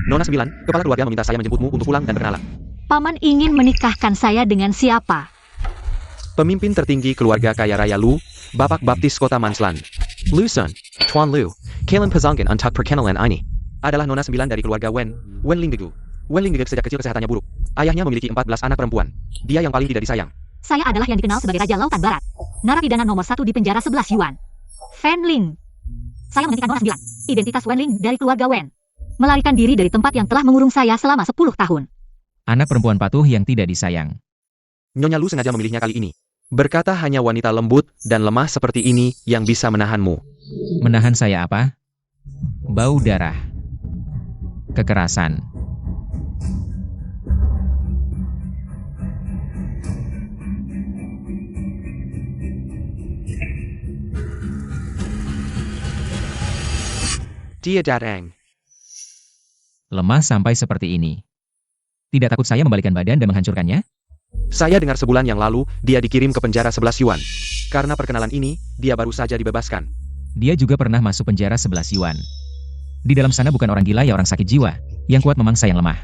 Nona 9, kepala keluarga meminta saya menjemputmu untuk pulang dan berkenalan. Paman ingin menikahkan saya dengan siapa? Pemimpin tertinggi keluarga kaya raya Lu, Bapak Baptis Kota Manslan. Lu Sun, Tuan Lu, Kalian Pazanggan untuk perkenalan ini. Adalah Nona 9 dari keluarga Wen Linggegu. Wen Linggegu sejak kecil kesehatannya buruk. Ayahnya memiliki 14 anak perempuan. Dia yang paling tidak disayang. Saya adalah yang dikenal sebagai Raja Lautan Barat. Narapidana nomor 1 di penjara 11 Yuan. Fen Ling. Saya menghentikan Nona 9. Identitas Wen Ling dari keluarga Wen. Melarikan diri dari tempat yang telah mengurung saya selama 10 tahun. Anak perempuan patuh yang tidak disayang. Nyonya Lu sengaja memilihnya kali ini. Berkata hanya wanita lembut dan lemah seperti ini yang bisa menahanmu. Menahan saya apa? Bau darah. Kekerasan. Dia datang. Lemah sampai seperti ini. Tidak takut saya membalikkan badan dan menghancurkannya? Saya dengar sebulan yang lalu, dia dikirim ke penjara 11 Yuan. Karena perkenalan ini, dia baru saja dibebaskan. Dia juga pernah masuk penjara 11 Yuan. Di dalam sana bukan orang gila ya orang sakit jiwa, yang kuat memangsa yang lemah.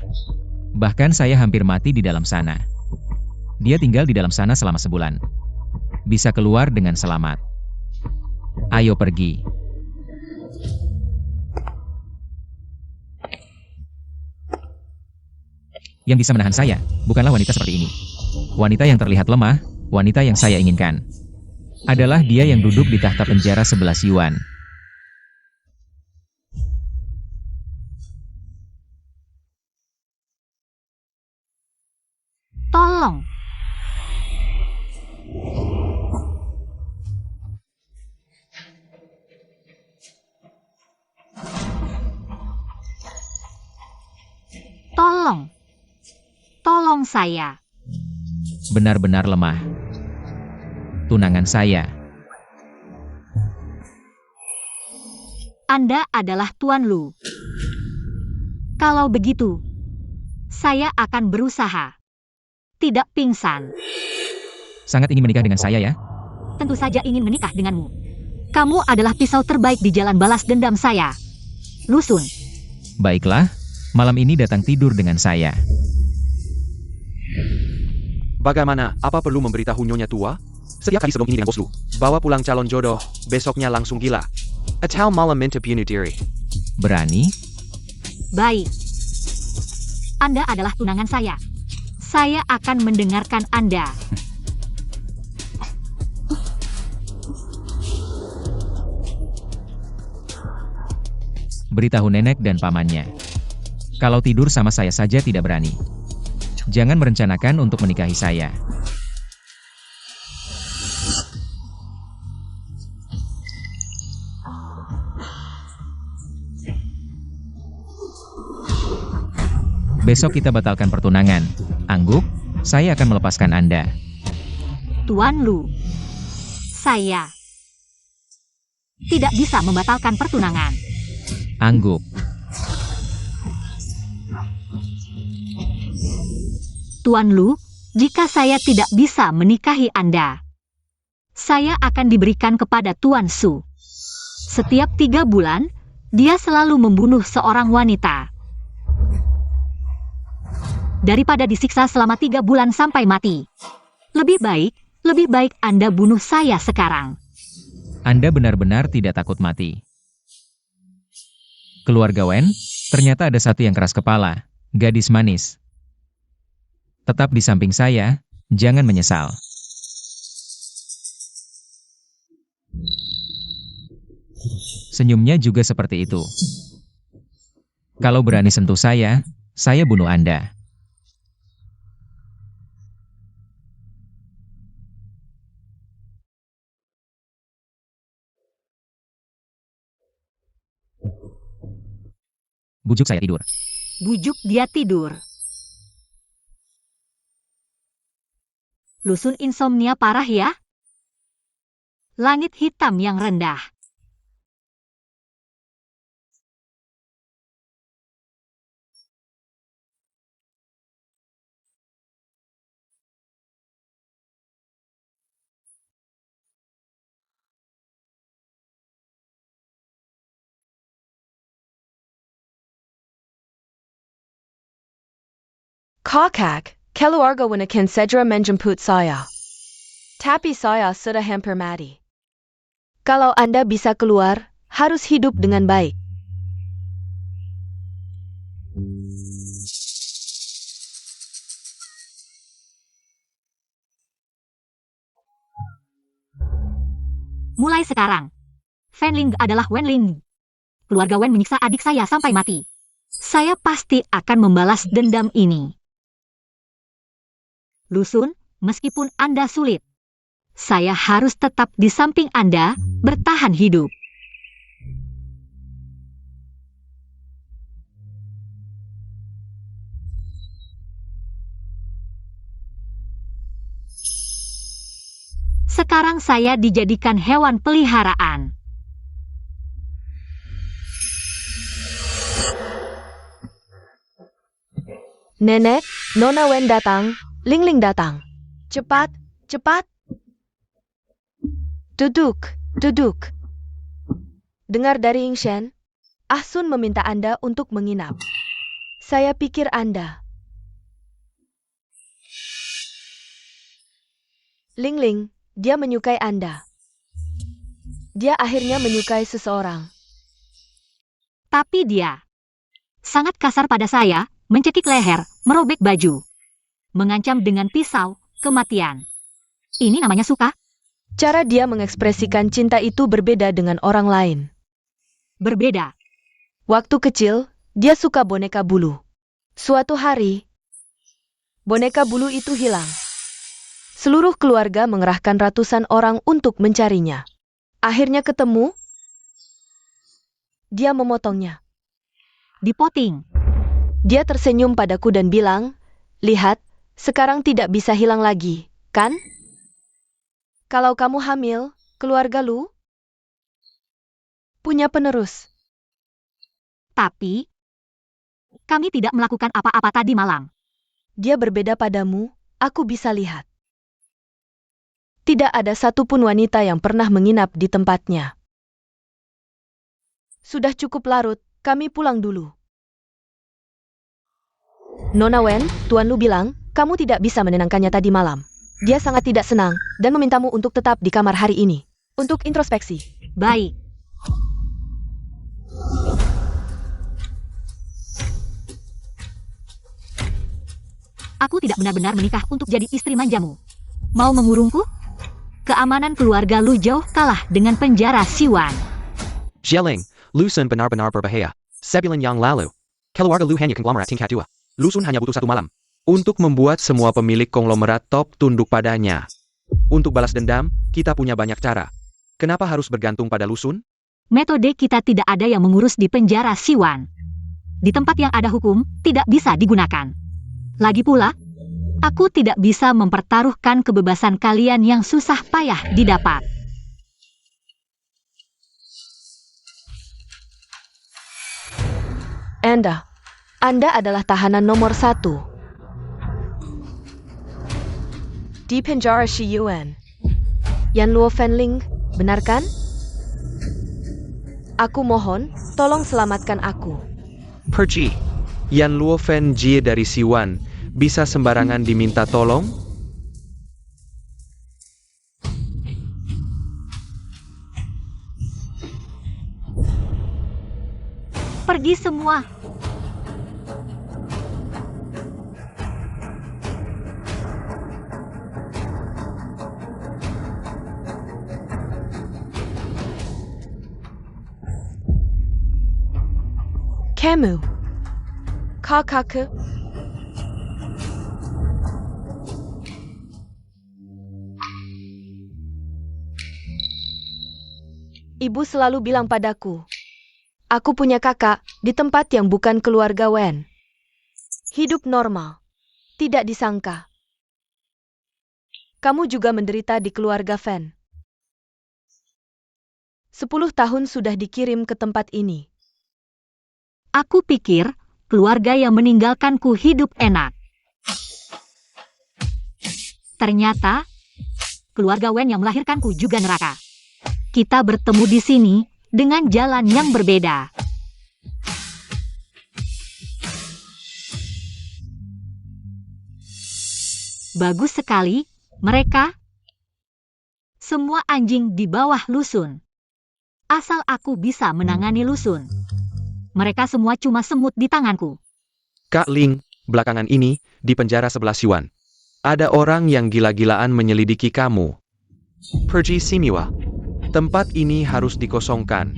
Bahkan saya hampir mati di dalam sana. Dia tinggal di dalam sana selama sebulan. Bisa keluar dengan selamat. Ayo pergi. Yang bisa menahan saya, bukanlah wanita seperti ini. Wanita yang terlihat lemah, wanita yang saya inginkan. Adalah dia yang duduk di tahta penjara 11 Yuan. Tolong. Tolong. Tolong saya. Benar-benar lemah. Tunangan saya. Anda adalah Tuan Lu. Kalau begitu, saya akan berusaha. Tidak pingsan. Sangat ingin menikah dengan saya ya? Tentu saja ingin menikah denganmu. Kamu adalah pisau terbaik di jalan balas dendam saya. Lu Sun. Baiklah, malam ini datang tidur dengan saya. Bagaimana, apa perlu memberitahu Nyonya Tua? Setiap hari sebelum ini dengan bos Lu. Bawa pulang calon jodoh, besoknya langsung gila. Atau malam minta bunuh diri. Berani? Baik. Anda adalah tunangan saya. Saya akan mendengarkan Anda. Beritahu nenek dan pamannya. Kalau tidur sama saya saja tidak berani. Jangan merencanakan untuk menikahi saya. Besok kita batalkan pertunangan. Angguk, saya akan melepaskan Anda. Tuan Lu. Saya tidak bisa membatalkan pertunangan. Angguk. Tuan Lu, jika saya tidak bisa menikahi Anda, saya akan diberikan kepada Tuan Su. Setiap 3 bulan, dia selalu membunuh seorang wanita. Daripada disiksa selama 3 bulan sampai mati. Lebih baik Anda bunuh saya sekarang. Anda benar-benar tidak takut mati. Keluarga Wen, ternyata ada satu yang keras kepala, gadis manis. Tetap di samping saya, jangan menyesal. Senyumnya juga seperti itu. Kalau berani sentuh saya bunuh Anda. Bujuk saya tidur. Bujuk dia tidur. Lu Sun insomnia parah ya? Langit hitam yang rendah. Kakak, keluarga Winakin segera menjemput saya. Tapi saya sudah hampir mati. Kalau Anda bisa keluar, harus hidup dengan baik. Mulai sekarang, Fanling adalah Wenling. Keluarga Wen menyiksa adik saya sampai mati. Saya pasti akan membalas dendam ini. Lusun, meskipun Anda sulit, saya harus tetap di samping Anda, bertahan hidup. Sekarang saya dijadikan hewan peliharaan. Nenek, Nona Wen datang, Lingling datang. Cepat, cepat. Duduk, duduk. Dengar dari Yingshen, Ah Sun meminta Anda untuk menginap. Saya pikir Anda. Lingling, dia menyukai Anda. Dia akhirnya menyukai seseorang. Tapi dia sangat kasar pada saya, mencekik leher, merobek baju, mengancam dengan pisau, kematian. Ini namanya suka? Cara dia mengekspresikan cinta itu berbeda dengan orang lain. Berbeda. Waktu kecil, dia suka boneka bulu. Suatu hari, boneka bulu itu hilang. Seluruh keluarga mengerahkan ratusan orang untuk mencarinya. Akhirnya ketemu, dia memotongnya. Dipotong. Dia tersenyum padaku dan bilang, "Lihat, sekarang tidak bisa hilang lagi, kan? Kalau kamu hamil, keluarga Lu punya penerus." Tapi, kami tidak melakukan apa-apa tadi malam. Dia berbeda padamu, aku bisa lihat. Tidak ada satupun wanita yang pernah menginap di tempatnya. Sudah cukup larut, kami pulang dulu. Nona Wen, Tuan Lu bilang, kamu tidak bisa menenangkannya tadi malam. Dia sangat tidak senang dan memintamu untuk tetap di kamar hari ini. Untuk introspeksi. Baik. Aku tidak benar-benar menikah untuk jadi istri manjamu. Mau mengurungku? Keamanan keluarga Lu jauh kalah dengan penjara Siwan. Zheling, Lusun benar-benar berbahaya. Sebulan yang lalu, keluarga Lu hanya konglomerat tingkat 2. Lusun hanya butuh 1 malam untuk membuat semua pemilik konglomerat top tunduk padanya. Untuk balas dendam, kita punya banyak cara. Kenapa harus bergantung pada Lusun? Metode kita tidak ada yang mengurus di penjara Siwan. Di tempat yang ada hukum, tidak bisa digunakan. Lagi pula, aku tidak bisa mempertaruhkan kebebasan kalian yang susah payah didapat. Anda adalah tahanan nomor 1. Di penjara Shiyuan. Yan Luo Fanling, benar kan? Aku mohon, tolong selamatkan aku. Pergi. Yan Luo Fen Jie dari Siwan, bisa sembarangan diminta tolong? Pergi semua. Kamu. Kakakku. Ibu selalu bilang padaku, aku punya kakak di tempat yang bukan keluarga Wen. Hidup normal. Tidak disangka. Kamu juga menderita di keluarga Fen. 10 tahun sudah dikirim ke tempat ini. Aku pikir, keluarga yang meninggalkanku hidup enak. Ternyata, keluarga Wen yang melahirkanku juga neraka. Kita bertemu di sini dengan jalan yang berbeda. Bagus sekali, mereka. Semua anjing di bawah Lusun. Asal aku bisa menangani Lusun. Mereka semua cuma semut di tanganku. Kak Ling, belakangan ini, di penjara 11 Yuan. Ada orang yang gila-gilaan menyelidiki kamu. Pergi Simiwa. Tempat ini harus dikosongkan.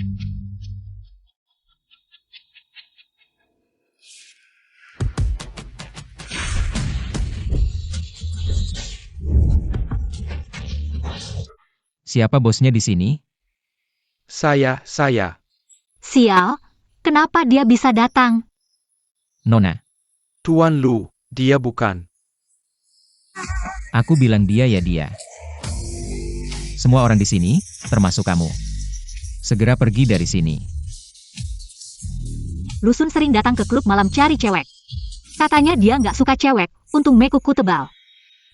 Siapa bosnya di sini? Saya. Sial, kenapa dia bisa datang? Nona. Tuan Lu, dia bukan. Aku bilang dia ya dia. Semua orang di sini, termasuk kamu. Segera pergi dari sini. Lusun sering datang ke klub malam cari cewek. Katanya dia nggak suka cewek, untung mekuku tebal.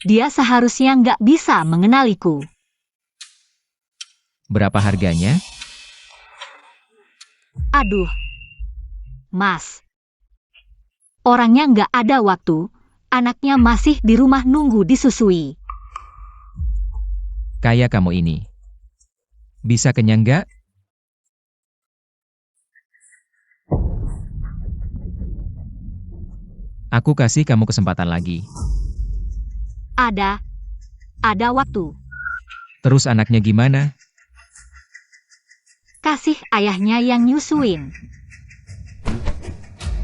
Dia seharusnya nggak bisa mengenaliku. Berapa harganya? Aduh. Mas. Orangnya nggak ada waktu, anaknya masih di rumah nunggu disusui. Kayak kamu ini. Bisa kenyang nggak? Aku kasih kamu kesempatan lagi. Ada waktu. Terus anaknya gimana? Kasih ayahnya yang nyusuin.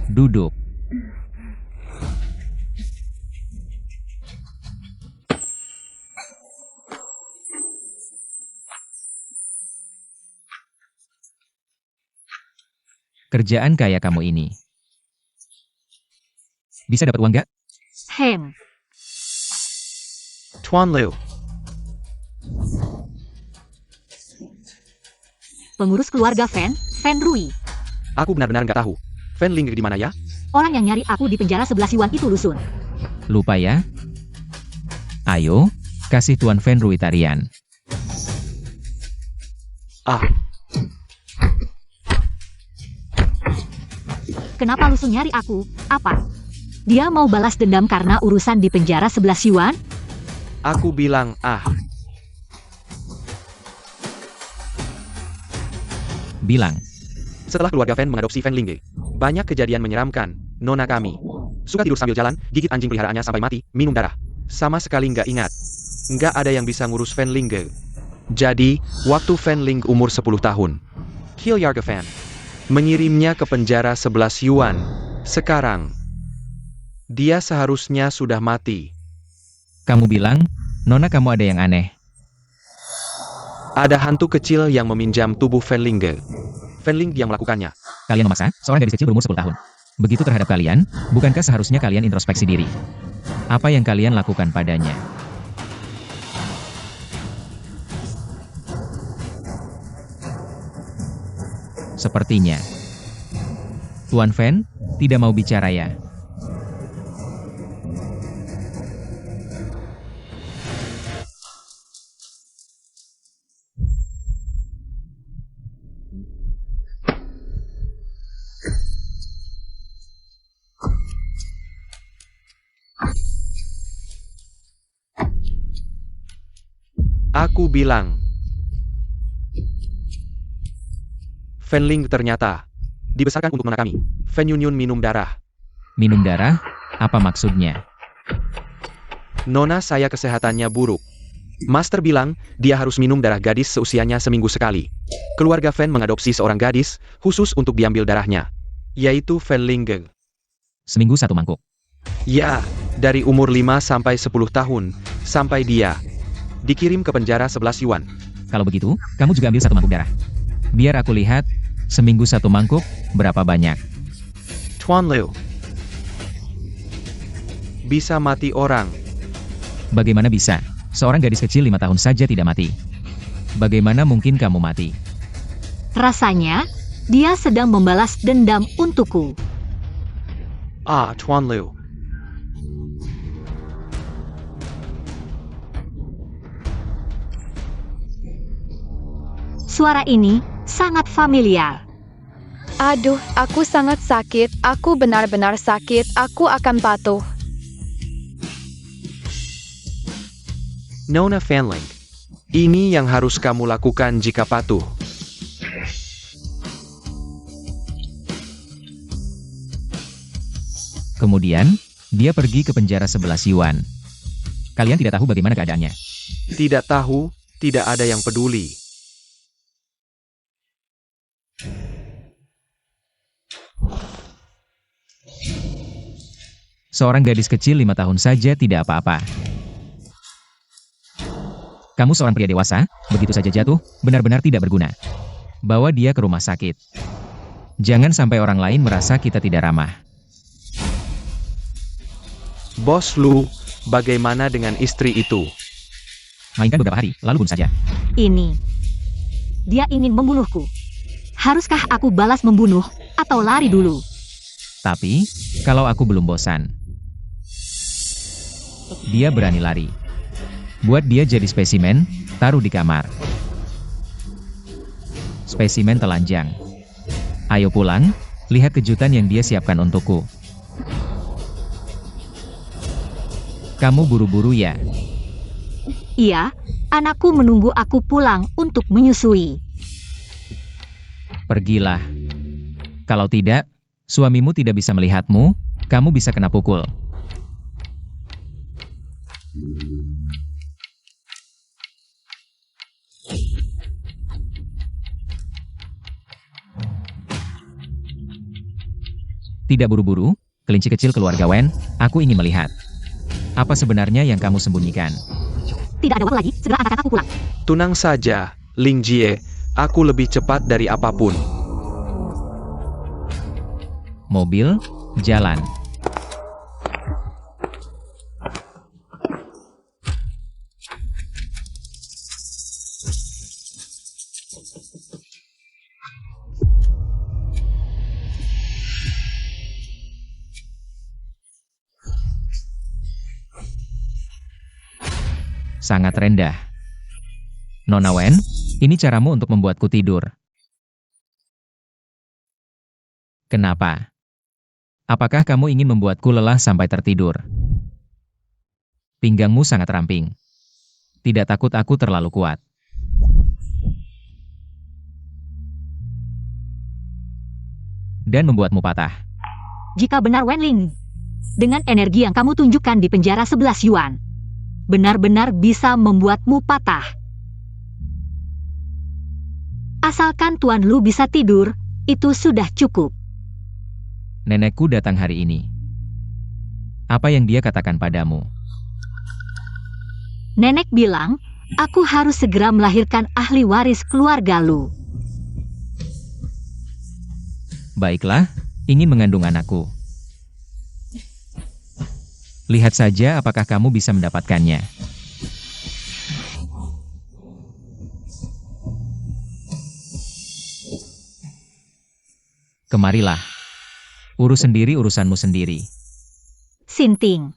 Duduk. Kerjaan kayak kamu ini. Bisa dapat uang nggak? Hem. Tuan Lu. Pengurus keluarga Fan Rui. Aku benar-benar nggak tahu. Fan Ling di mana ya? Orang yang nyari aku di penjara 11 Yuan itu Lusun. Lupa ya? Ayo, kasih Tuan Fan Rui tarian. Ah, Kenapa Lusun nyari aku? Apa? Dia mau balas dendam karena urusan di penjara 11 Yuan? aku bilang Bilang, Setelah keluarga Fan mengadopsi Fan Ling, banyak kejadian menyeramkan. Nona kami suka tidur sambil jalan, gigit anjing peliharaannya sampai mati, minum darah. Sama sekali nggak ingat. Nggak ada yang bisa ngurus Fan Ling. Jadi, waktu Fan Ling umur 10 tahun, Hyarga Fan mengirimnya ke penjara 11 Yuan. Sekarang, dia seharusnya sudah mati. kamu bilang, Nona kamu ada yang aneh. Ada hantu kecil yang meminjam tubuh Fan Ling. Fan Ling yang melakukannya. Kalian memaksa seorang gadis kecil berumur 10 tahun. Begitu terhadap kalian, bukankah seharusnya kalian introspeksi diri? Apa yang kalian lakukan padanya? Sepertinya, Tuan Fan tidak mau bicara ya? Aku bilang, Fan Ling ternyata dibesarkan untuk nona kami. Fan Yun minum darah. Minum darah? Apa maksudnya? Nona saya kesehatannya buruk. Master bilang, dia harus minum darah gadis seusianya seminggu sekali. Keluarga Fan mengadopsi seorang gadis, khusus untuk diambil darahnya. Yaitu Fan Ling. Seminggu 1 mangkuk. Ya, dari umur 5 sampai 10 tahun, sampai dia dikirim ke penjara 11 Yuan. Kalau begitu, kamu juga ambil 1 mangkuk darah. Biar aku lihat, seminggu 1 mangkuk, berapa banyak? Tuan Lu. Bisa mati orang. Bagaimana bisa? Seorang gadis kecil 5 tahun saja tidak mati. Bagaimana mungkin kamu mati? Rasanya, dia sedang membalas dendam untukku. Tuan Lu. Suara ini sangat familiar. Aduh, aku sangat sakit. Aku benar-benar sakit. Aku akan patuh. Nona Fanling. Ini yang harus kamu lakukan jika patuh. Kemudian, dia pergi ke penjara 11 Yuan. Kalian tidak tahu bagaimana keadaannya. Tidak tahu, tidak ada yang peduli. Seorang gadis kecil 5 tahun saja tidak apa-apa. Kamu seorang pria dewasa, begitu saja jatuh, benar-benar tidak berguna. Bawa dia ke rumah sakit. Jangan sampai orang lain merasa kita tidak ramah. Bos Lu, bagaimana dengan istri itu? Mainkan beberapa hari, lalu bunuh saja. Ini. Dia ingin membunuhku. Haruskah aku balas membunuh, atau lari dulu? Tapi, kalau aku belum bosan. Dia berani lari. Buat dia jadi spesimen, taruh di kamar. Spesimen telanjang. Ayo pulang, lihat kejutan yang dia siapkan untukku. Kamu buru-buru ya? Iya, anakku menunggu aku pulang untuk menyusui. Pergilah. Kalau tidak, suamimu tidak bisa melihatmu, kamu bisa kena pukul. Tidak buru-buru, kelinci kecil keluarga Wen, aku ingin melihat. Apa sebenarnya yang kamu sembunyikan? Tidak ada waktu lagi, segera antarkan aku pulang. Tenang saja, Ling Jie. Aku lebih cepat dari apapun. Mobil, jalan. Sangat rendah. Nona Wen, ini caramu untuk membuatku tidur. Kenapa? Apakah kamu ingin membuatku lelah sampai tertidur? Pinggangmu sangat ramping. Tidak takut aku terlalu kuat. Dan membuatmu patah. Jika benar Wenling, dengan energi yang kamu tunjukkan di penjara 11 Yuan, benar-benar bisa membuatmu patah. Asalkan Tuan Lu bisa tidur, itu sudah cukup. Nenekku datang hari ini. Apa yang dia katakan padamu? Nenek bilang, aku harus segera melahirkan ahli waris keluarga Lu. Baiklah, ingin mengandung anakku. Lihat saja apakah kamu bisa mendapatkannya. Kemarilah. Urus sendiri urusanmu sendiri. Sinting.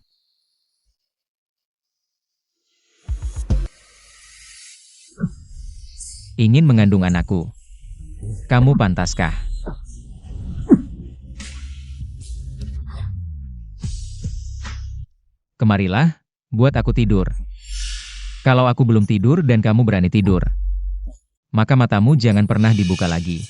Ingin mengandung anakku. Kamu pantaskah? Kemarilah, buat aku tidur. Kalau aku belum tidur dan kamu berani tidur, maka matamu jangan pernah dibuka lagi.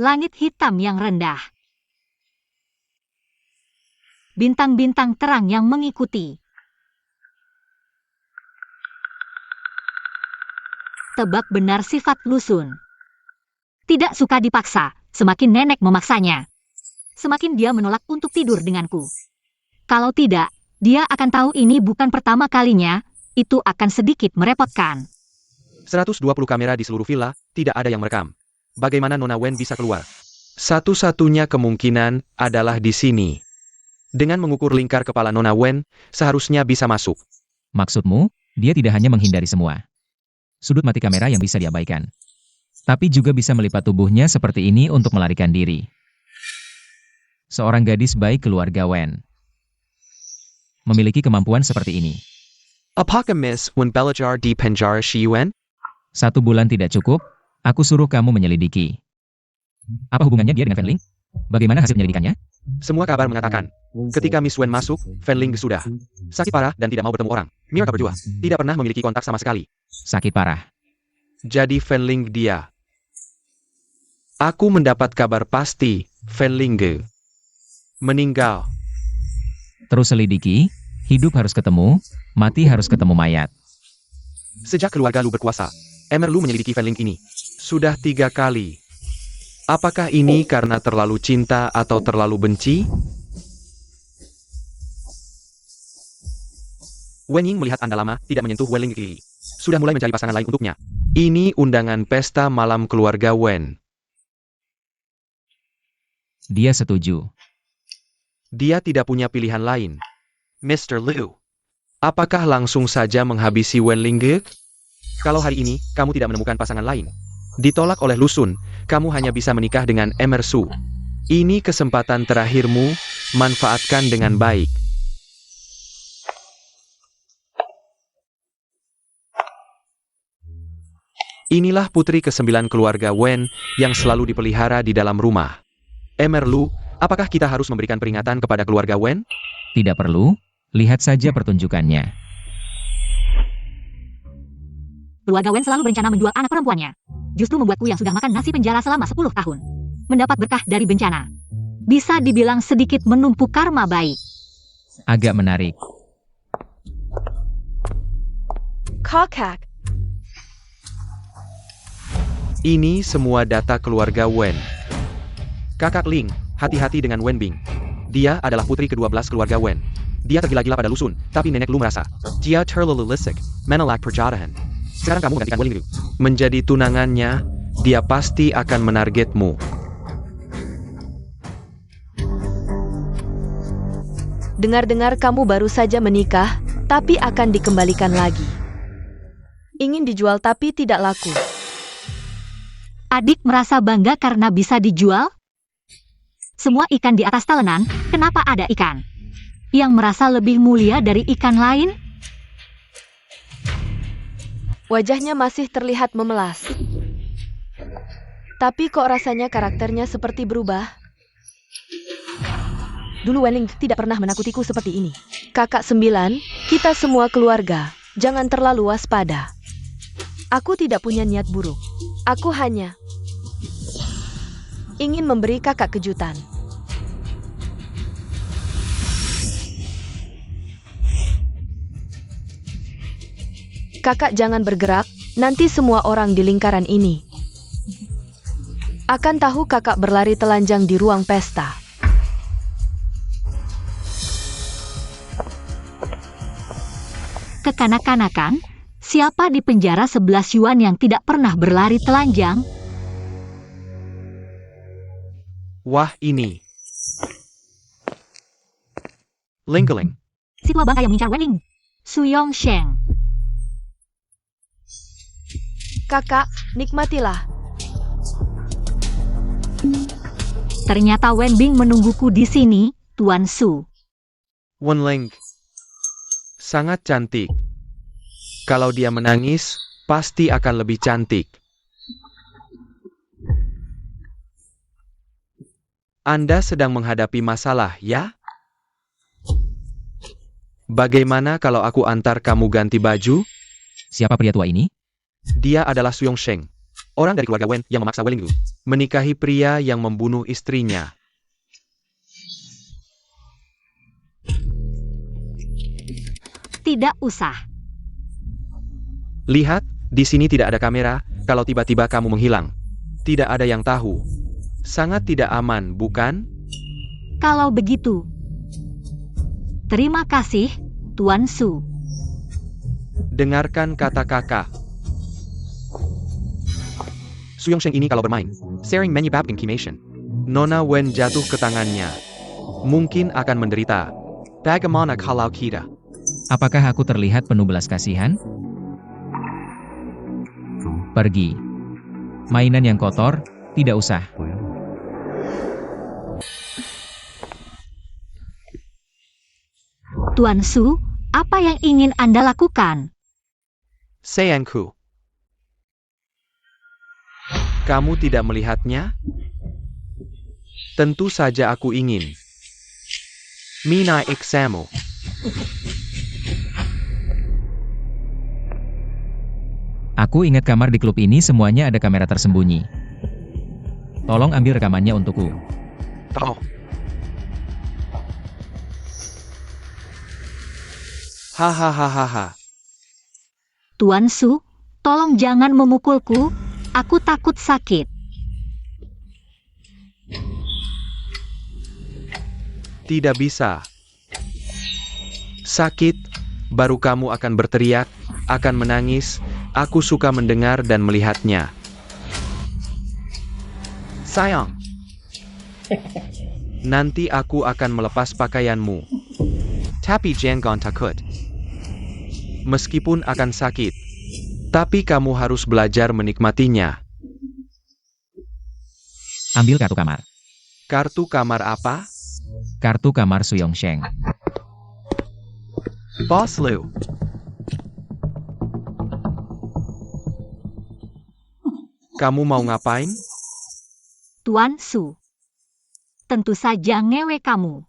Langit hitam yang rendah. Bintang-bintang terang yang mengikuti. Tebak benar sifat Lusun. Tidak suka dipaksa, semakin nenek memaksanya, semakin dia menolak untuk tidur denganku. Kalau tidak, dia akan tahu ini bukan pertama kalinya, itu akan sedikit merepotkan. 120 kamera di seluruh villa, tidak ada yang merekam. Bagaimana Nona Wen bisa keluar? Satu-satunya kemungkinan adalah di sini. Dengan mengukur lingkar kepala Nona Wen, seharusnya bisa masuk. Maksudmu, dia tidak hanya menghindari semua sudut mati kamera yang bisa diabaikan, tapi juga bisa melipat tubuhnya seperti ini untuk melarikan diri. Seorang gadis baik keluarga Wen. memiliki kemampuan seperti ini. Apakah Miss Wen belajar di penjara Shiyuan? 1 bulan tidak cukup, aku suruh kamu menyelidiki. Apa hubungannya dia dengan Fanling? Bagaimana hasil penyelidikannya? Semua kabar mengatakan, ketika Miss Wen masuk, Fanling sudah sakit parah dan tidak mau bertemu orang. Mereka berdua tidak pernah memiliki kontak sama sekali. Sakit parah. Jadi Fanling dia. Aku mendapat kabar pasti, Fanling meninggal. Terus selidiki, hidup harus ketemu, mati harus ketemu mayat. Sejak keluarga Lu berkuasa, Emer Lu menyelidiki Fanling ini. Sudah 3 kali. Apakah ini karena terlalu cinta atau terlalu benci? Wen Ying melihat Anda lama tidak menyentuh Wen Ling Li. Sudah mulai mencari pasangan lain untuknya. Ini undangan pesta malam keluarga Wen. Dia setuju. Dia tidak punya pilihan lain. Mr. Liu, apakah langsung saja menghabisi Wen Ling? Kalau hari ini kamu tidak menemukan pasangan lain, ditolak oleh Lu Sun, kamu hanya bisa menikah dengan Emer Su. Ini kesempatan terakhirmu, manfaatkan dengan baik. Inilah putri ke-9 keluarga Wen yang selalu dipelihara di dalam rumah. Emer Lu, apakah kita harus memberikan peringatan kepada keluarga Wen? Tidak perlu, lihat saja pertunjukannya. Keluarga Wen selalu berencana menjual anak perempuannya. Justru membuatku yang sudah makan nasi penjara selama 10 tahun. Mendapat berkah dari bencana. Bisa dibilang sedikit menumpuk karma baik. Agak menarik. Kakak, Ini semua data keluarga Wen. Kakak Ling, hati-hati dengan Wen Bing. Dia adalah putri ke-12 keluarga Wen. Dia tergila-gila pada Lu Sun, tapi nenek Lu merasa, dia terlalu lisik, menolak perjodohan. Sekarang kamu gantikan Wen Ling Lu. Menjadi tunangannya, dia pasti akan menargetmu. dengar-dengar kamu baru saja menikah, tapi akan dikembalikan lagi. Ingin dijual tapi tidak laku. Adik merasa bangga karena bisa dijual? Semua ikan di atas talenan, kenapa ada ikan yang merasa lebih mulia dari ikan lain? Wajahnya masih terlihat memelas. Tapi kok rasanya karakternya seperti berubah? Dulu Wenling tidak pernah menakutiku seperti ini. Kakak 9, kita semua keluarga, jangan terlalu waspada. Aku tidak punya niat buruk. Aku hanya ingin memberi kakak kejutan. Kakak jangan bergerak, nanti semua orang di lingkaran ini akan tahu kakak berlari telanjang di ruang pesta. Kekanak-kanakan, siapa di penjara 11 Yuan yang tidak pernah berlari telanjang? Wah ini. Lingkeling. Si tua bangka yang mengincar Wenling. Su Yongsheng. Kakak, nikmatilah. Ternyata Wen Bing menungguku di sini, Tuan Su. Wenling. Sangat cantik. Kalau dia menangis, pasti akan lebih cantik. Anda sedang menghadapi masalah, ya? Bagaimana kalau aku antar kamu ganti baju? Siapa pria tua ini? Dia adalah Su Yongsheng, orang dari keluarga Wen yang memaksa Wenling menikahi pria yang membunuh istrinya. Tidak usah. Lihat, di sini tidak ada kamera, kalau tiba-tiba kamu menghilang. Tidak ada yang tahu. Sangat tidak aman, bukan? Kalau begitu. Terima kasih, Tuan Su. Dengarkan kata kakak. Su Yongsheng ini kalau bermain, sering menyebabkan kemation. Nona Wen jatuh ke tangannya. Mungkin akan menderita. Bagaimana kalau kita? Apakah aku terlihat penuh belas kasihan? Pergi. Mainan yang kotor, tidak usah. Tuan Su, apa yang ingin Anda lakukan? Sayangku. Kamu tidak melihatnya? Tentu saja aku ingin. Minai iksamu. Aku ingat kamar di klub ini semuanya ada kamera tersembunyi. Tolong ambil rekamannya untukku. Oh. Hahaha. Tuan Su, tolong jangan memukulku. Aku takut sakit. Tidak bisa. Sakit, baru kamu akan berteriak, akan menangis. Aku suka mendengar dan melihatnya. Sayang. Nanti aku akan melepas pakaianmu. Tapi jangan takut. Meskipun akan sakit. Tapi kamu harus belajar menikmatinya. Ambil kartu kamar. Kartu kamar apa? Kartu kamar Su Yongsheng. Boss Lu. Kamu mau ngapain? Tuan Su. Tentu saja ngewe kamu.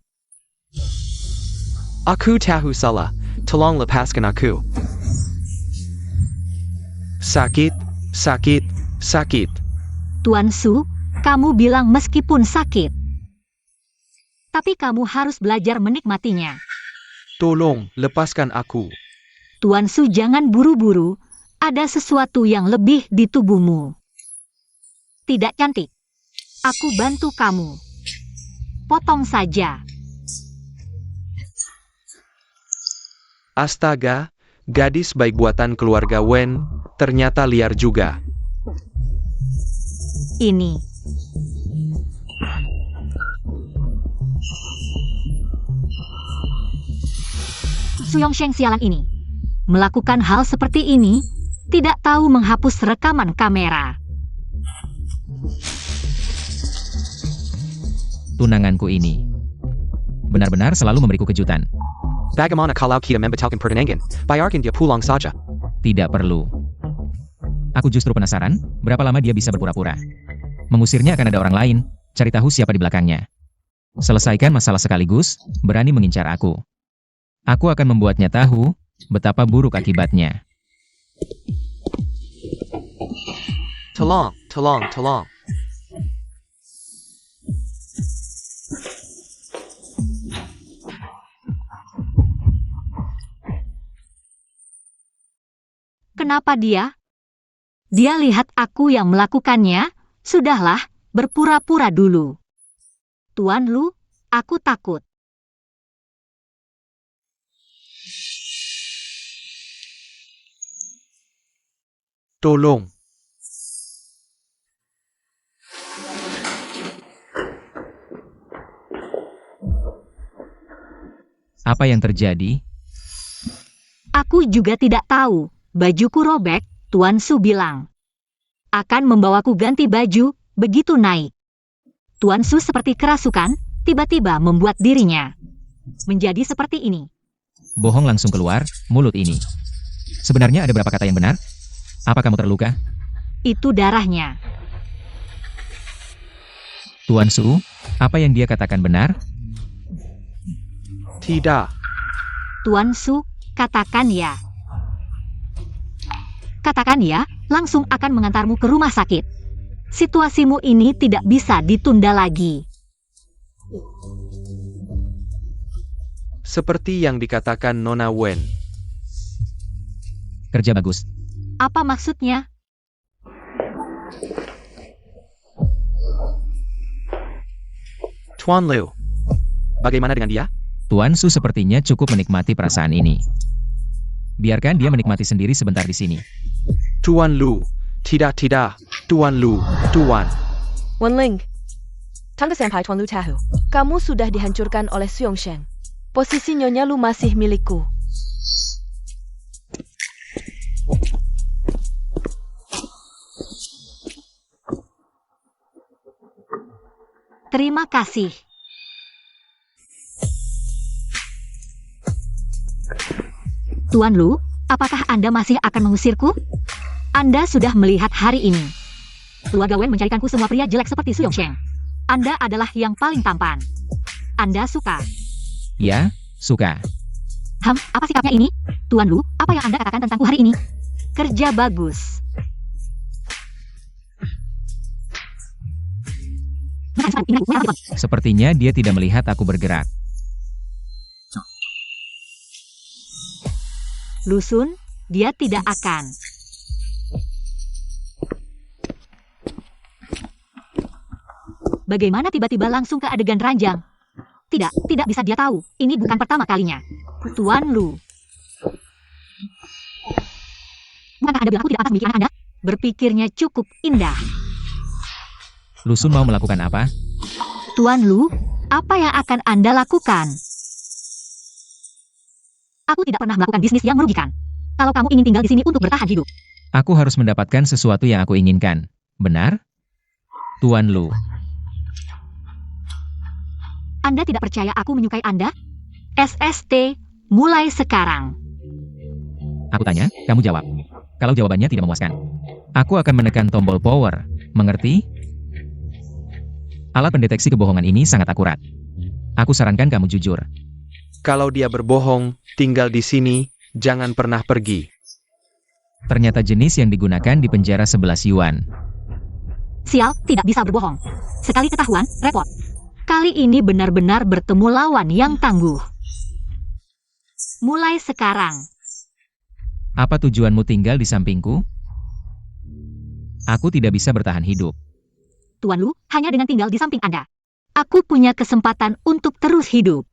Aku tahu salah. Tolong lepaskan aku. Sakit, sakit, sakit. Tuan Su, kamu bilang meskipun sakit. Tapi kamu harus belajar menikmatinya. Tolong, lepaskan aku. Tuan Su, jangan buru-buru. Ada sesuatu yang lebih di tubuhmu. Tidak cantik. Aku bantu kamu. Potong saja. Astaga, gadis baik buatan keluarga Wen, ternyata liar juga. Ini. Su Yongsheng sialan ini. Melakukan hal seperti ini, tidak tahu menghapus rekaman kamera. Tunanganku ini benar-benar selalu memberiku kejutan. Bagaimana kalau kita membatalkan pertandingan? Biarkan dia pulang saja. Tidak perlu. Aku justru penasaran, berapa lama dia bisa berpura-pura. Mengusirnya akan ada orang lain, cari tahu siapa di belakangnya. Selesaikan masalah sekaligus, berani mengincar aku. Aku akan membuatnya tahu, betapa buruk akibatnya. Tolong. Kenapa dia? Dia lihat aku yang melakukannya. Sudahlah, berpura-pura dulu. Tuan Lu, aku takut. Tolong. Apa yang terjadi? Aku juga tidak tahu. Bajuku robek, Tuan Su bilang. Akan membawaku ganti baju, begitu naik. Tuan Su seperti kerasukan, tiba-tiba membuat dirinya menjadi seperti ini. Bohong langsung keluar, mulut ini. Sebenarnya ada berapa kata yang benar? Apa kamu terluka? Itu darahnya. Tuan Su, apa yang dia katakan benar? Tidak. Tuan Su, katakan ya. Katakan ya, langsung akan mengantarmu ke rumah sakit. Situasimu ini tidak bisa ditunda lagi. Seperti yang dikatakan Nona Wen. Kerja bagus. Apa maksudnya? Tuan Lu. Bagaimana dengan dia? Tuan Su sepertinya cukup menikmati perasaan ini. Biarkan dia menikmati sendiri sebentar di sini. Tuan Lu. Tidak. Tuan Lu. Tuan. Wenling. Tangga Senpai Tuan Lu tahu. Kamu sudah dihancurkan oleh Su Yongsheng. Posisi Nyonya Lu masih milikku. Terima kasih. Tuan Lu, apakah Anda masih akan mengusirku? Anda sudah melihat hari ini. Keluarga Wen mencarikanku semua pria jelek seperti Su Yongsheng. Anda adalah yang paling tampan. Anda suka. Ya, suka. Apa sikapnya ini? Tuan Lu, apa yang Anda katakan tentangku hari ini? Kerja bagus. Sepertinya dia tidak melihat aku bergerak. Lusun, dia tidak akan. Bagaimana tiba-tiba langsung ke adegan ranjang? Tidak bisa dia tahu. Ini bukan pertama kalinya. Tuan Lu. Bukankah Anda bilang aku tidak akan memiliki anak Anda? Berpikirnya cukup indah. Lusun mau melakukan apa? Tuan Lu, apa yang akan Anda lakukan? Aku tidak pernah melakukan bisnis yang merugikan. Kalau kamu ingin tinggal di sini untuk bertahan hidup. Aku harus mendapatkan sesuatu yang aku inginkan. Benar? Tuan Lu. Anda tidak percaya aku menyukai Anda? SST, mulai sekarang. Aku tanya, kamu jawab. Kalau jawabannya tidak memuaskan, aku akan menekan tombol power. Mengerti? Alat pendeteksi kebohongan ini sangat akurat. Aku sarankan kamu jujur. Kalau dia berbohong, tinggal di sini, jangan pernah pergi. Ternyata jenis yang digunakan di penjara 11 yuan. Sial, tidak bisa berbohong. Sekali ketahuan, repot. Kali ini benar-benar bertemu lawan yang tangguh. Mulai sekarang. Apa tujuanmu tinggal di sampingku? Aku tidak bisa bertahan hidup. Tuan Lu, hanya dengan tinggal di samping Anda. Aku punya kesempatan untuk terus hidup.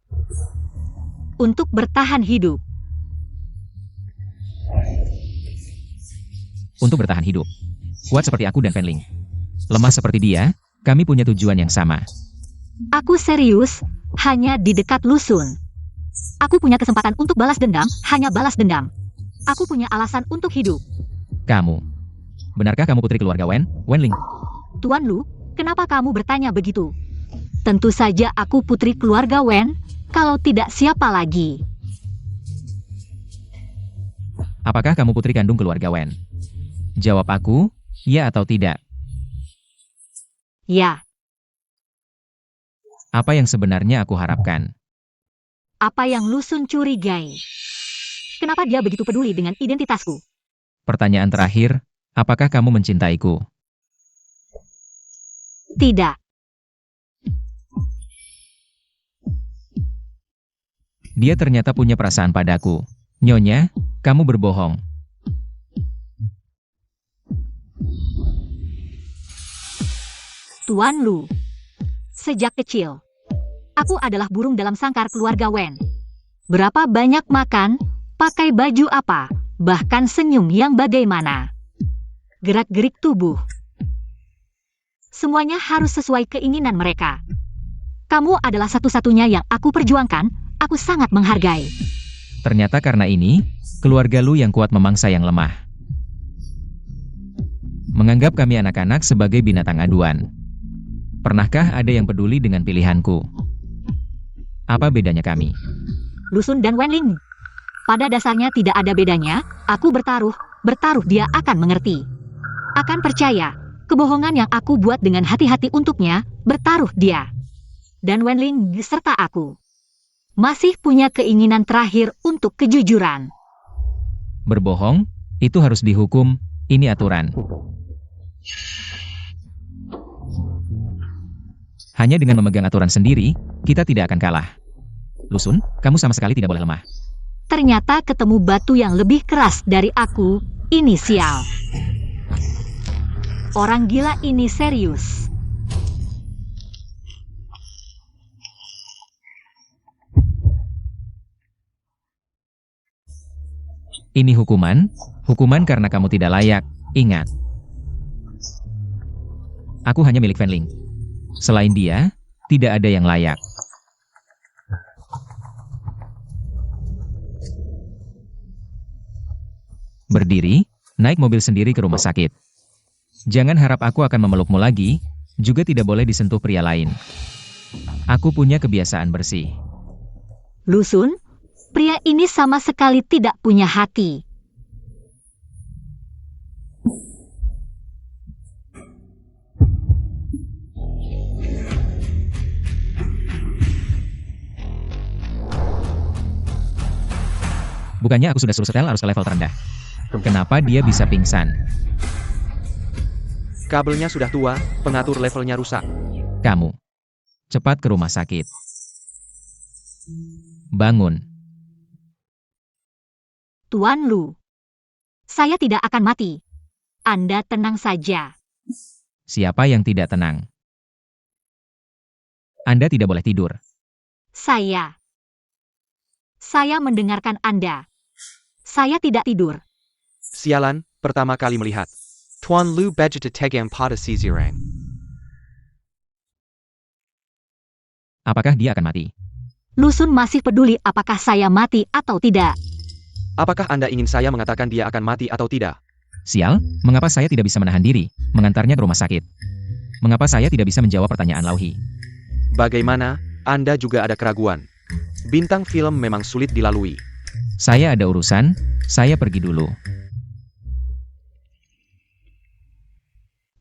Untuk bertahan hidup. Untuk bertahan hidup. Kuat seperti aku dan Fen Ling. Lemah seperti dia, kami punya tujuan yang sama. Aku serius, hanya di dekat Lusun. Aku punya kesempatan untuk balas dendam, hanya balas dendam. Aku punya alasan untuk hidup. Kamu. Benarkah kamu putri keluarga Wen Ling? Tuan Lu, kenapa kamu bertanya begitu? Tentu saja aku putri keluarga Wen, kalau tidak siapa lagi. Apakah kamu putri kandung keluarga Wen? Jawab aku, ya atau tidak. Ya. Apa yang sebenarnya aku harapkan? Apa yang Lusun curigai? Kenapa dia begitu peduli dengan identitasku? Pertanyaan terakhir, apakah kamu mencintaiku? Tidak. Dia ternyata punya perasaan padaku. Nyonya, kamu berbohong. Tuan Lu. Sejak kecil, aku adalah burung dalam sangkar keluarga Wen. Berapa banyak makan, pakai baju apa, bahkan senyum yang bagaimana. Gerak-gerik tubuh. Semuanya harus sesuai keinginan mereka. Kamu adalah satu-satunya yang aku perjuangkan, aku sangat menghargai. Ternyata karena ini, keluarga Lu yang kuat memangsa yang lemah. Menganggap kami anak-anak sebagai binatang aduan. Pernahkah ada yang peduli dengan pilihanku? Apa bedanya kami? Lusun dan Wen Ling. Pada dasarnya tidak ada bedanya, aku bertaruh dia akan mengerti. Akan percaya, kebohongan yang aku buat dengan hati-hati untuknya, bertaruh dia. Dan Wen Ling serta aku. Masih punya keinginan terakhir untuk kejujuran. Berbohong, itu harus dihukum, ini aturan. Hanya dengan memegang aturan sendiri, kita tidak akan kalah. Lusun, kamu sama sekali tidak boleh lemah. Ternyata ketemu batu yang lebih keras dari aku, ini sial. Orang gila ini serius. Ini hukuman karena kamu tidak layak, ingat. Aku hanya milik Fen Ling. Selain dia, tidak ada yang layak. Berdiri, naik mobil sendiri ke rumah sakit. Jangan harap aku akan memelukmu lagi, juga tidak boleh disentuh pria lain. Aku punya kebiasaan bersih. Lusun, Pria ini sama sekali tidak punya hati. Bukannya aku sudah suruh setel harus ke level terendah. Kenapa dia bisa pingsan? Kabelnya sudah tua, pengatur levelnya rusak. Kamu. Cepat ke rumah sakit. Bangun. Tuan Lu. Saya tidak akan mati. Anda tenang saja. Siapa yang tidak tenang? Anda tidak boleh tidur. Saya mendengarkan Anda. Saya tidak tidur. Sialan, pertama kali melihat. Tuan Lu budget tegang pada sisirang. Apakah dia akan mati? Lusun masih peduli apakah saya mati atau tidak. Apakah Anda ingin saya mengatakan dia akan mati atau tidak? Sial, mengapa saya tidak bisa menahan diri, mengantarnya ke rumah sakit? Mengapa saya tidak bisa menjawab pertanyaan Lauhi? Bagaimana, Anda juga ada keraguan. Bintang film memang sulit dilalui. Saya ada urusan, saya pergi dulu.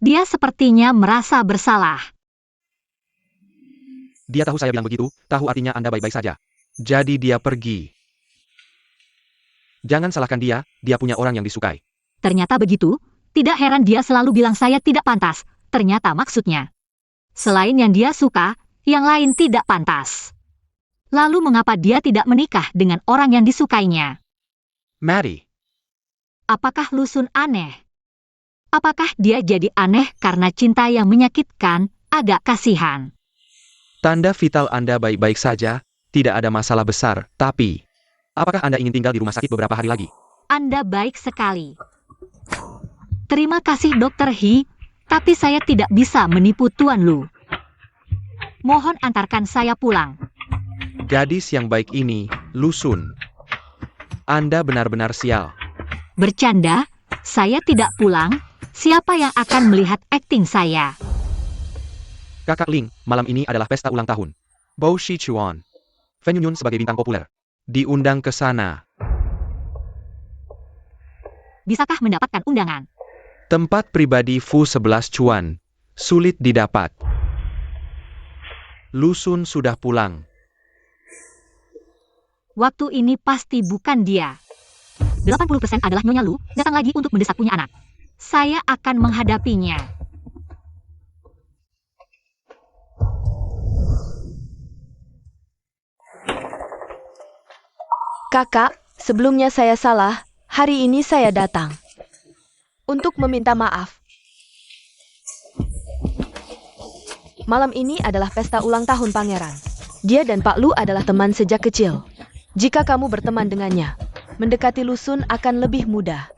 Dia sepertinya merasa bersalah. Dia tahu saya bilang begitu, tahu artinya Anda baik-baik saja. Jadi dia pergi. Jangan salahkan dia punya orang yang disukai. Ternyata begitu, tidak heran dia selalu bilang saya tidak pantas. Ternyata maksudnya. Selain yang dia suka, yang lain tidak pantas. Lalu mengapa dia tidak menikah dengan orang yang disukainya? Maddie, Apakah Lusun aneh? Apakah dia jadi aneh karena cinta yang menyakitkan, agak kasihan? tanda vital Anda baik-baik saja, tidak ada masalah besar, tapi... Apakah Anda ingin tinggal di rumah sakit beberapa hari lagi? Anda baik sekali. Terima kasih Dr. He, tapi saya tidak bisa menipu Tuan Lu. Mohon antarkan saya pulang. Gadis yang baik ini, Lusun. Anda benar-benar sial. Bercanda, saya tidak pulang. Siapa yang akan melihat akting saya? Kakak Ling, malam ini adalah pesta ulang tahun. Bo Shi Chuan. Fen Yunyun sebagai bintang populer. Diundang ke sana. Bisakah mendapatkan undangan? Tempat pribadi Fu 11 Chuan. Sulit didapat. Lusun sudah pulang. Waktu ini pasti bukan dia. 80% adalah Nyonya Lu, datang lagi untuk mendesak punya anak. Saya akan menghadapinya. Kakak, sebelumnya saya salah. Hari ini saya datang untuk meminta maaf. Malam ini adalah pesta ulang tahun pangeran. Dia dan Pak Lu adalah teman sejak kecil. Jika kamu berteman dengannya, mendekati Lusun akan lebih mudah.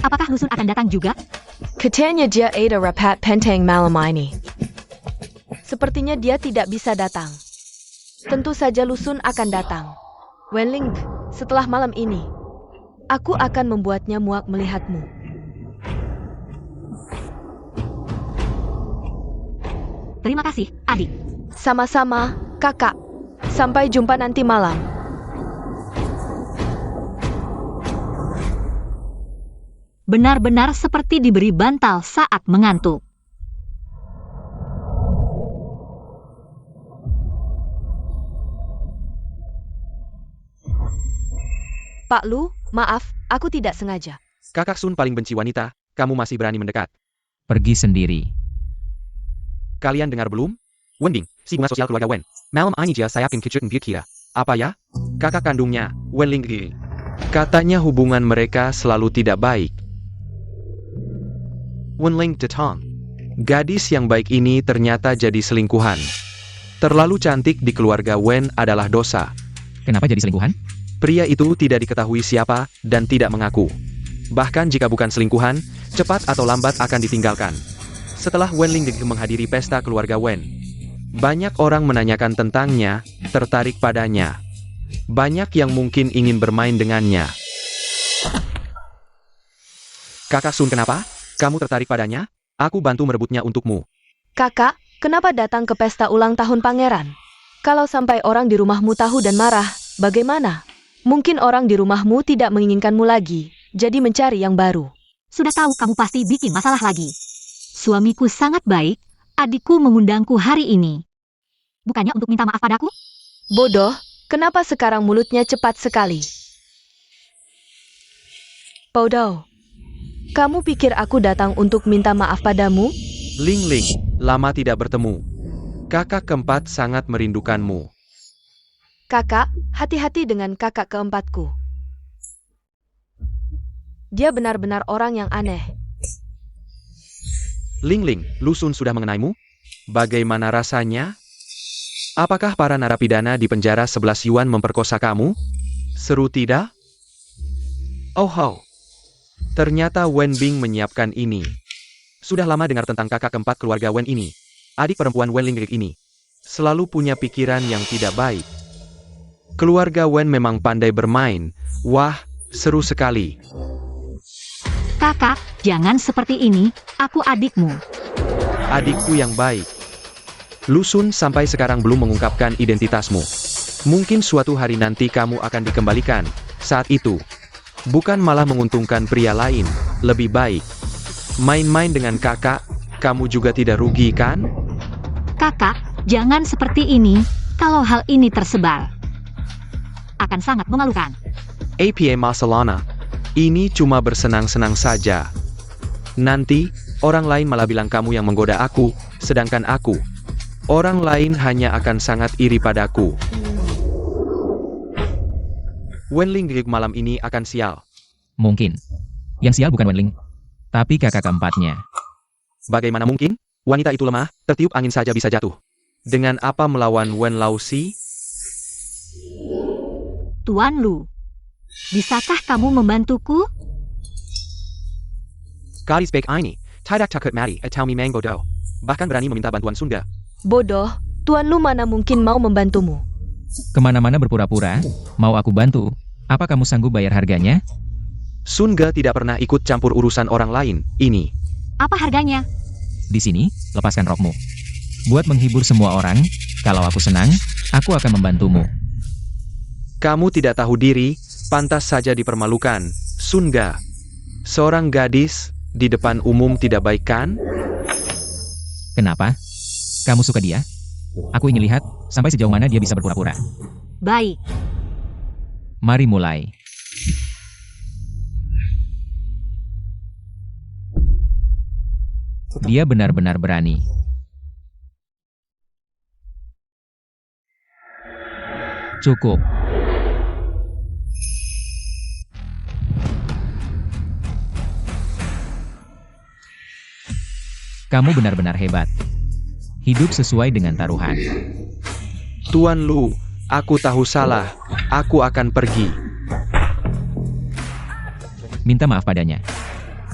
Apakah Lusun akan datang juga? Katanya dia ada rapat penting malam ini. Sepertinya dia tidak bisa datang. Tentu saja Lusun akan datang. Wenling, setelah malam ini, aku akan membuatnya muak melihatmu. Terima kasih, adik. Sama-sama, kakak. Sampai jumpa nanti malam. Benar-benar seperti diberi bantal saat mengantuk. Pak Lu, maaf, aku tidak sengaja. Kakak Sun paling benci wanita, kamu masih berani mendekat. Pergi sendiri. Kalian dengar belum? Wending, si bunga sosial keluarga Wen. Malam ini dia sayapin kicuk kira. Apa ya? Kakak kandungnya, Wenling. Katanya hubungan mereka selalu tidak baik. Wenling Detong. Gadis yang baik ini ternyata jadi selingkuhan. Terlalu cantik di keluarga Wen adalah dosa. Kenapa jadi selingkuhan? Pria itu tidak diketahui siapa dan tidak mengaku. Bahkan jika bukan selingkuhan, cepat atau lambat akan ditinggalkan. Setelah Wenling menghadiri pesta keluarga Wen, banyak orang menanyakan tentangnya, tertarik padanya. Banyak yang mungkin ingin bermain dengannya. Kakak Sun, kenapa? Kamu tertarik padanya? Aku bantu merebutnya untukmu. Kakak, kenapa datang ke pesta ulang tahun pangeran? Kalau sampai orang di rumahmu tahu dan marah, Bagaimana? Mungkin orang di rumahmu tidak menginginkanmu lagi, jadi mencari yang baru. Sudah tahu kamu pasti bikin masalah lagi. Suamiku sangat baik, adikku mengundangku hari ini. Bukannya untuk minta maaf padaku? Bodoh, kenapa sekarang mulutnya cepat sekali? Bodoh. Kamu pikir aku datang untuk minta maaf padamu? Ling Ling, lama tidak bertemu. Kakak keempat sangat merindukanmu. Kakak, hati-hati dengan kakak keempatku. Dia benar-benar orang yang aneh. Ling Ling, Lu Sun sudah mengenaimu? Bagaimana rasanya? Apakah para narapidana di penjara 11 Yuan memperkosa kamu? Seru tidak? Oh, ternyata Wen Bing menyiapkan ini. Sudah lama dengar tentang kakak keempat keluarga Wen ini. Adik perempuan Wen Linggik ini. Selalu punya pikiran yang tidak baik. Keluarga Wen memang pandai bermain. Wah, seru sekali. Kakak, jangan seperti ini, aku adikmu. Adikku yang baik. Lu Sun sampai sekarang belum mengungkapkan identitasmu. Mungkin suatu hari nanti kamu akan dikembalikan. Saat itu, bukan malah menguntungkan pria lain. Lebih baik main-main dengan kakak, kamu juga tidak rugi kan? Kakak, jangan seperti ini, kalau hal ini tersebar. Akan sangat memalukan. APA Masalana. Ini cuma bersenang-senang saja. Nanti, orang lain malah bilang kamu yang menggoda aku, sedangkan aku. Orang lain hanya akan sangat iri padaku. Wenling Gig malam ini akan sial. Mungkin. Yang sial bukan Wenling, tapi kakak keempatnya. Bagaimana mungkin? Wanita itu lemah, tertiup angin saja bisa jatuh. Dengan apa melawan Wen Laoxi? Tuan Lu, bisakah kamu membantuku? Gadis baik ini, tidak takut mati atau memang bodoh. Bahkan berani meminta bantuan Sunda. Bodoh, Tuan Lu mana mungkin mau membantumu? Kemana-mana berpura-pura, mau aku bantu, apa kamu sanggup bayar harganya? Sunda tidak pernah ikut campur urusan orang lain, ini. Apa harganya? Di sini, lepaskan rokmu. Buat menghibur semua orang, kalau aku senang, aku akan membantumu. Kamu tidak tahu diri, pantas saja dipermalukan. Sunda. Seorang gadis, di depan umum tidak baik kan? Kenapa? Kamu suka dia? Aku ingin lihat, sampai sejauh mana dia bisa berpura-pura. Baik. Mari mulai. Dia benar-benar berani. Cukup. Kamu benar-benar hebat. Hidup sesuai dengan taruhan. Tuan Lu, aku tahu salah. Aku akan pergi. Minta maaf padanya.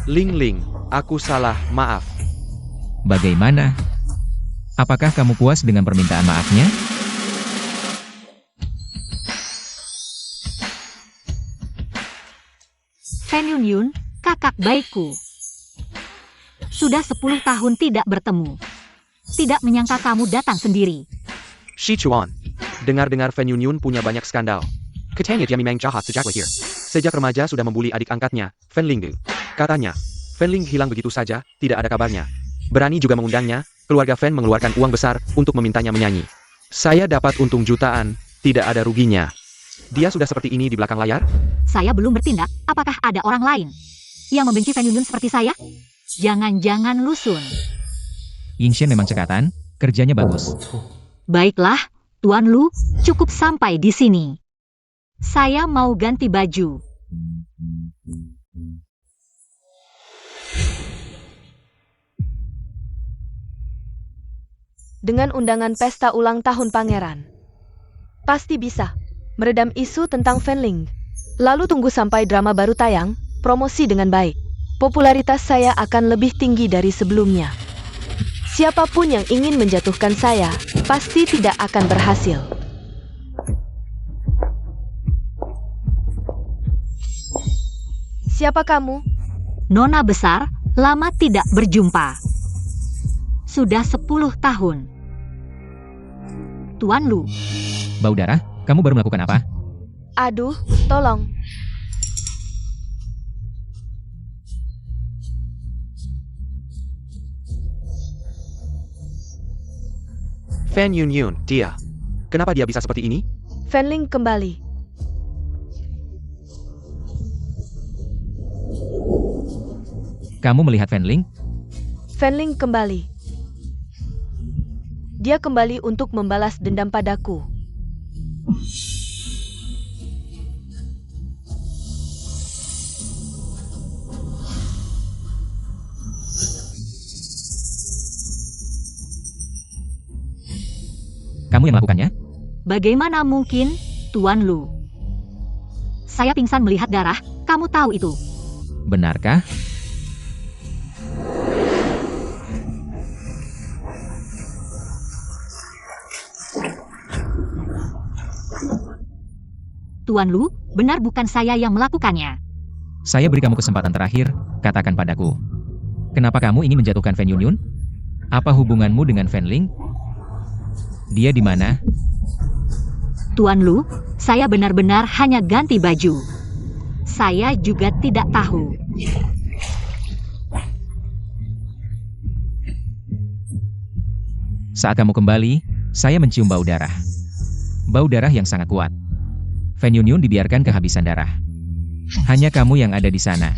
Ling Ling, aku salah, maaf. Bagaimana? Apakah kamu puas dengan permintaan maafnya? Fan Yun Yun, kakak baikku. Sudah 10 tahun tidak bertemu. Tidak menyangka kamu datang sendiri. Shi Chuan. Dengar-dengar Fan Yun Yun punya banyak skandal. Katanya dia memang jahat sejak lahir. Sejak remaja sudah membuli adik angkatnya, Fan Lingdu. Katanya, Fan Ling hilang begitu saja, tidak ada kabarnya. Berani juga mengundangnya, keluarga Fan mengeluarkan uang besar untuk memintanya menyanyi. Saya dapat untung jutaan, tidak ada ruginya. Dia sudah seperti ini di belakang layar? Saya belum bertindak, apakah ada orang lain yang membenci Fan Yun Yun seperti saya? Jangan-jangan Lu Sun. Yingshen memang cekatan, kerjanya bagus. Baiklah, Tuan Lu, cukup sampai di sini. Saya mau ganti baju. Dengan undangan pesta ulang tahun pangeran. Pasti bisa meredam isu tentang Fan Ling. Lalu tunggu sampai drama baru tayang, promosi dengan baik. Popularitas saya akan lebih tinggi dari sebelumnya. Siapapun yang ingin menjatuhkan saya, pasti tidak akan berhasil. Siapa kamu? Nona besar, lama tidak berjumpa. Sudah 10 tahun. Tuan Lu, Bau darah, kamu baru melakukan apa? Aduh, tolong. Fan Yun, dia. Kenapa dia bisa seperti ini? Fanling kembali. Kamu melihat Fanling? Fanling kembali. Dia kembali untuk membalas dendam padaku. Kamu yang melakukannya? Bagaimana mungkin, Tuan Lu? Saya pingsan melihat darah, kamu tahu itu. Benarkah? Tuan Lu, benar bukan saya yang melakukannya. Saya beri kamu kesempatan terakhir, katakan padaku. Kenapa kamu ingin menjatuhkan Fan Yun? Apa hubunganmu dengan Fanling? Dia di mana? Tuan Lu, saya benar-benar hanya ganti baju. Saya juga tidak tahu. Saat kamu kembali, saya mencium bau darah. Bau darah yang sangat kuat. Fan Yun dibiarkan kehabisan darah. Hanya kamu yang ada di sana.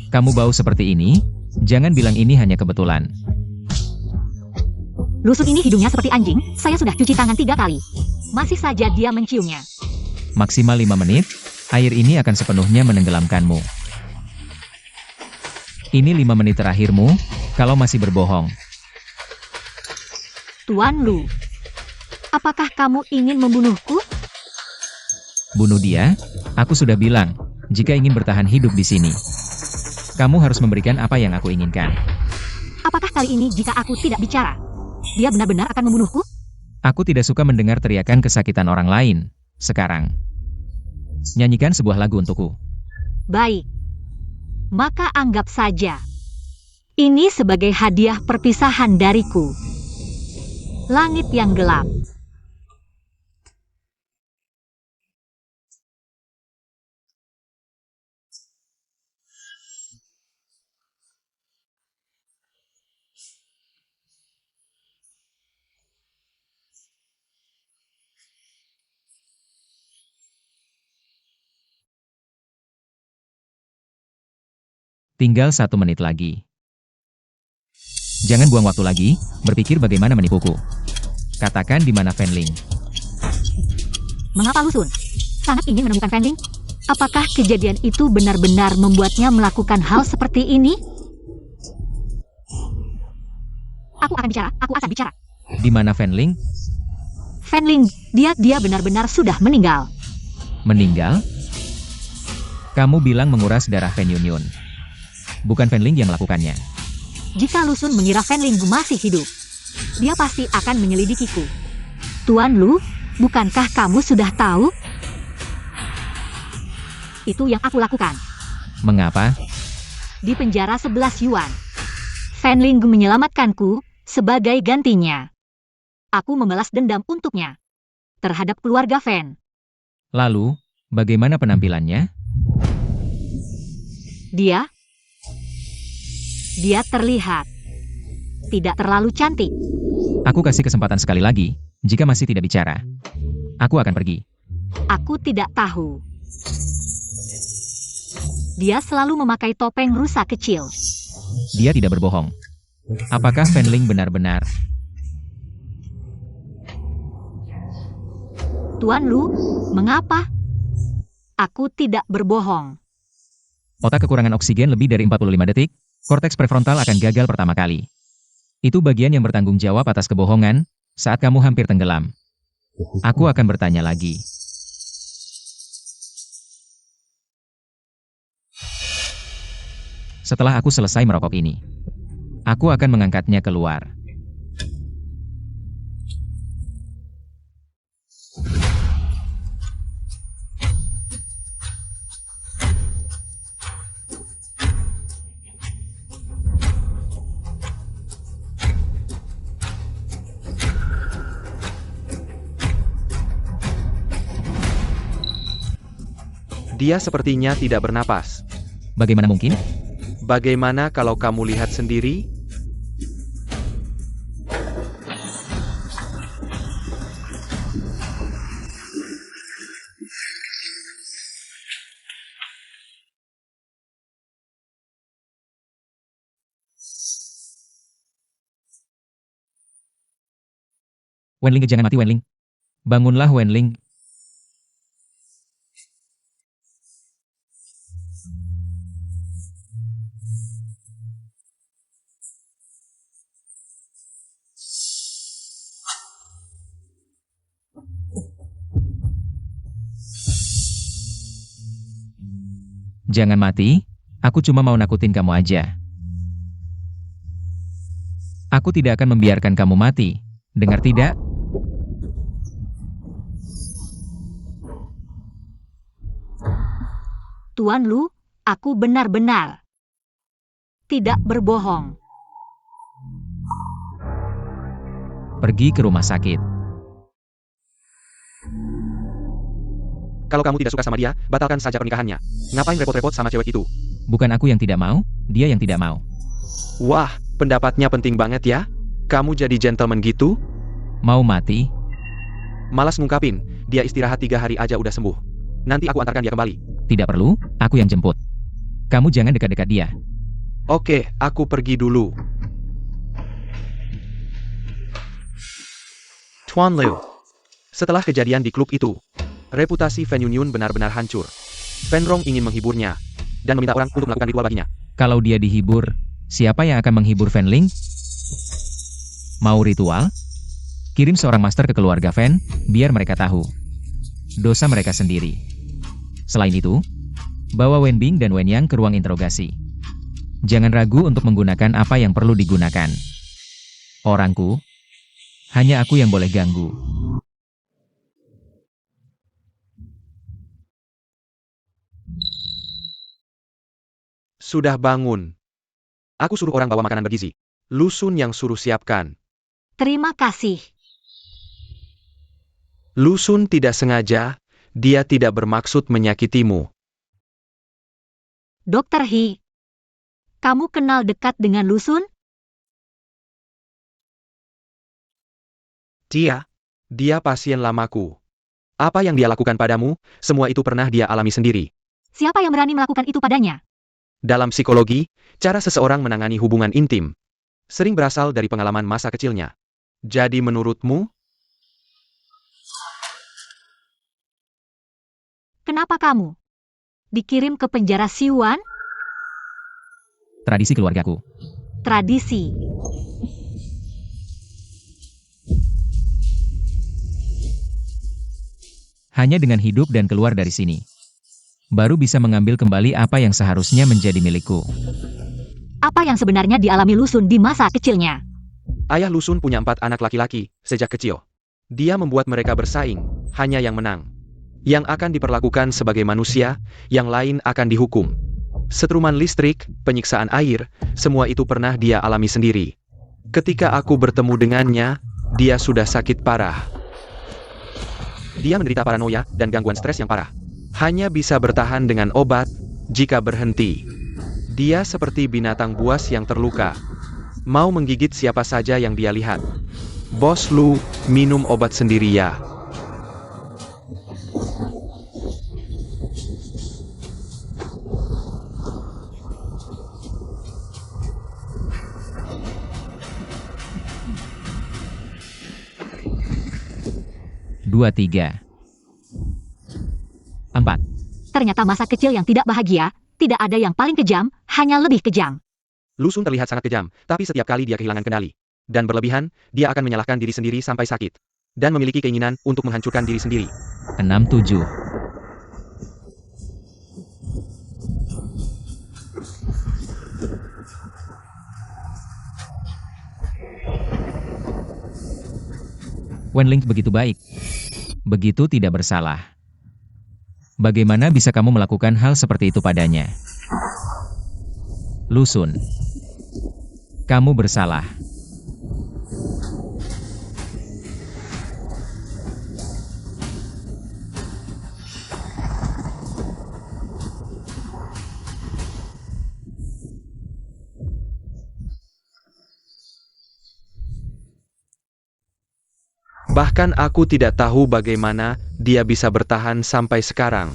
Kamu bau seperti ini? Jangan bilang ini hanya kebetulan. Lusut ini hidungnya seperti anjing, saya sudah cuci tangan 3 kali. Masih saja dia menciumnya. Maksimal 5 menit, air ini akan sepenuhnya menenggelamkanmu. Ini 5 menit terakhirmu, kalau masih berbohong. Tuan Lu, apakah kamu ingin membunuhku? Bunuh dia? Aku sudah bilang, jika ingin bertahan hidup di sini, kamu harus memberikan apa yang aku inginkan. Apakah kali ini jika aku tidak bicara, dia benar-benar akan membunuhku? Aku tidak suka mendengar teriakan kesakitan orang lain. Sekarang, nyanyikan sebuah lagu untukku. Baik. Maka anggap saja ini sebagai hadiah perpisahan dariku. Langit yang gelap. Tinggal 1 menit lagi. Jangan buang waktu lagi, berpikir bagaimana menipuku. Katakan di mana Fanling. Mengapa Lusun? Sangat ingin menemukan Fanling? Apakah kejadian itu benar-benar membuatnya melakukan hal seperti ini? Aku akan bicara. Di mana Fanling? Fanling, dia benar-benar sudah meninggal. Meninggal? Kamu bilang menguras darah Fan Yun. Bukan Fanling yang melakukannya. Jika Lusun mengira Fanling masih hidup, dia pasti akan menyelidikiku. Tuan Lu, bukankah kamu sudah tahu? Itu yang aku lakukan. Mengapa? Di penjara 11 yuan. Fanling menyelamatkanku sebagai gantinya. Aku membalas dendam untuknya. Terhadap keluarga Fan. Lalu, bagaimana penampilannya? Dia terlihat tidak terlalu cantik. Aku kasih kesempatan sekali lagi, jika masih tidak bicara, aku akan pergi. Aku tidak tahu. Dia selalu memakai topeng rusa kecil. Dia tidak berbohong. Apakah Fanling benar-benar? Tuan Lu, mengapa? Aku tidak berbohong. Otak kekurangan oksigen lebih dari 45 detik, korteks prefrontal akan gagal pertama kali. Itu bagian yang bertanggung jawab atas kebohongan, saat kamu hampir tenggelam. Aku akan bertanya lagi. Setelah aku selesai merokok ini, aku akan mengangkatnya keluar. Dia sepertinya tidak bernapas. Bagaimana mungkin? Bagaimana kalau kamu lihat sendiri? Wenling, jangan mati Wenling. Bangunlah Wenling. Jangan mati, aku cuma mau nakutin kamu aja. Aku tidak akan membiarkan kamu mati. Dengar tidak? Tuan Lu, aku benar-benar tidak berbohong. Pergi ke rumah sakit. Kalau kamu tidak suka sama dia, batalkan saja pernikahannya. Ngapain repot-repot sama cewek itu? Bukan aku yang tidak mau, dia yang tidak mau. Wah, pendapatnya penting banget ya. Kamu jadi gentleman gitu? Mau mati? Malas ngungkapin, dia istirahat 3 hari aja udah sembuh. Nanti aku antarkan dia kembali. Tidak perlu, aku yang jemput. Kamu jangan dekat-dekat dia. Oke, aku pergi dulu. Tuan Liu. Setelah kejadian di klub itu, reputasi Fen Yunyun benar-benar hancur. Fen Rong ingin menghiburnya, dan meminta orang untuk melakukan ritual baginya. Kalau dia dihibur, siapa yang akan menghibur Fen Ling? Mau ritual? Kirim seorang master ke keluarga Fen, biar mereka tahu dosa mereka sendiri. Selain itu, bawa Wen Bing dan Wen Yang ke ruang interogasi. Jangan ragu untuk menggunakan apa yang perlu digunakan. Orangku, hanya aku yang boleh ganggu. Sudah bangun. Aku suruh orang bawa makanan bergizi. Lu Sun yang suruh siapkan. Terima kasih. Lu Sun tidak sengaja, dia tidak bermaksud menyakitimu. Dokter He, kamu kenal dekat dengan Lu Sun? Dia pasien lamaku. Apa yang dia lakukan padamu, semua itu pernah dia alami sendiri. Siapa yang berani melakukan itu padanya? Dalam psikologi, cara seseorang menangani hubungan intim sering berasal dari pengalaman masa kecilnya. Jadi menurutmu, Kenapa kamu dikirim ke penjara Siwan? Tradisi keluargaku. Tradisi. Hanya dengan hidup dan keluar dari sini, baru bisa mengambil kembali apa yang seharusnya menjadi milikku. Apa yang sebenarnya dialami Lu Sun di masa kecilnya? ayah Lu Sun punya 4 anak laki-laki sejak kecil. Dia membuat mereka bersaing, hanya yang menang yang akan diperlakukan sebagai manusia, yang lain akan dihukum. Setruman listrik, penyiksaan air, semua itu pernah dia alami sendiri. Ketika aku bertemu dengannya, dia sudah sakit parah. Dia menderita paranoia dan gangguan stres yang parah. Hanya bisa bertahan dengan obat, jika berhenti. Dia seperti binatang buas yang terluka. Mau menggigit siapa saja yang dia lihat. Bos Lu, minum obat sendiri ya. Dua, 3, 4. Ternyata masa kecil yang tidak bahagia, tidak ada yang paling kejam, hanya lebih kejam. Lu Sun terlihat sangat kejam, tapi setiap kali dia kehilangan kendali dan berlebihan, dia akan menyalahkan diri sendiri sampai sakit. Dan memiliki keinginan untuk menghancurkan diri sendiri. 6, 7. Wenling begitu baik. Begitu tidak bersalah. Bagaimana bisa kamu melakukan hal seperti itu padanya? Lu Sun, kamu bersalah. Bahkan aku tidak tahu bagaimana dia bisa bertahan sampai sekarang.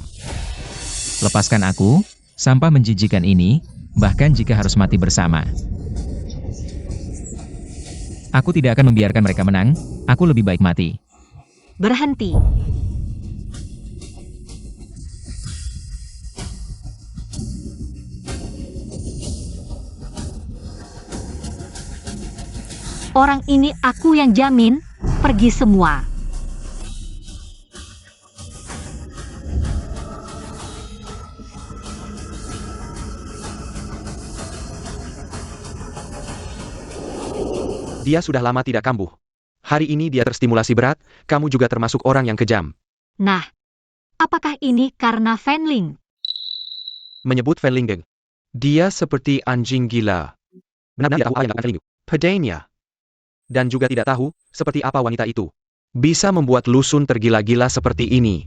Lepaskan aku, sampah menjijikan ini, bahkan jika harus mati bersama. Aku tidak akan membiarkan mereka menang, aku lebih baik mati. Berhenti. Orang ini aku yang jamin, pergi semua. Dia sudah lama tidak kambuh. Hari ini dia terstimulasi berat, kamu juga termasuk orang yang kejam. Nah, apakah ini karena Fanling? Menyebut Fanling. Dia seperti anjing gila. Benar-benar tidak tahu apa yang dilakukan Fanling. Padanya. Dan juga tidak tahu, seperti apa wanita itu. Bisa membuat Lusun tergila-gila seperti ini.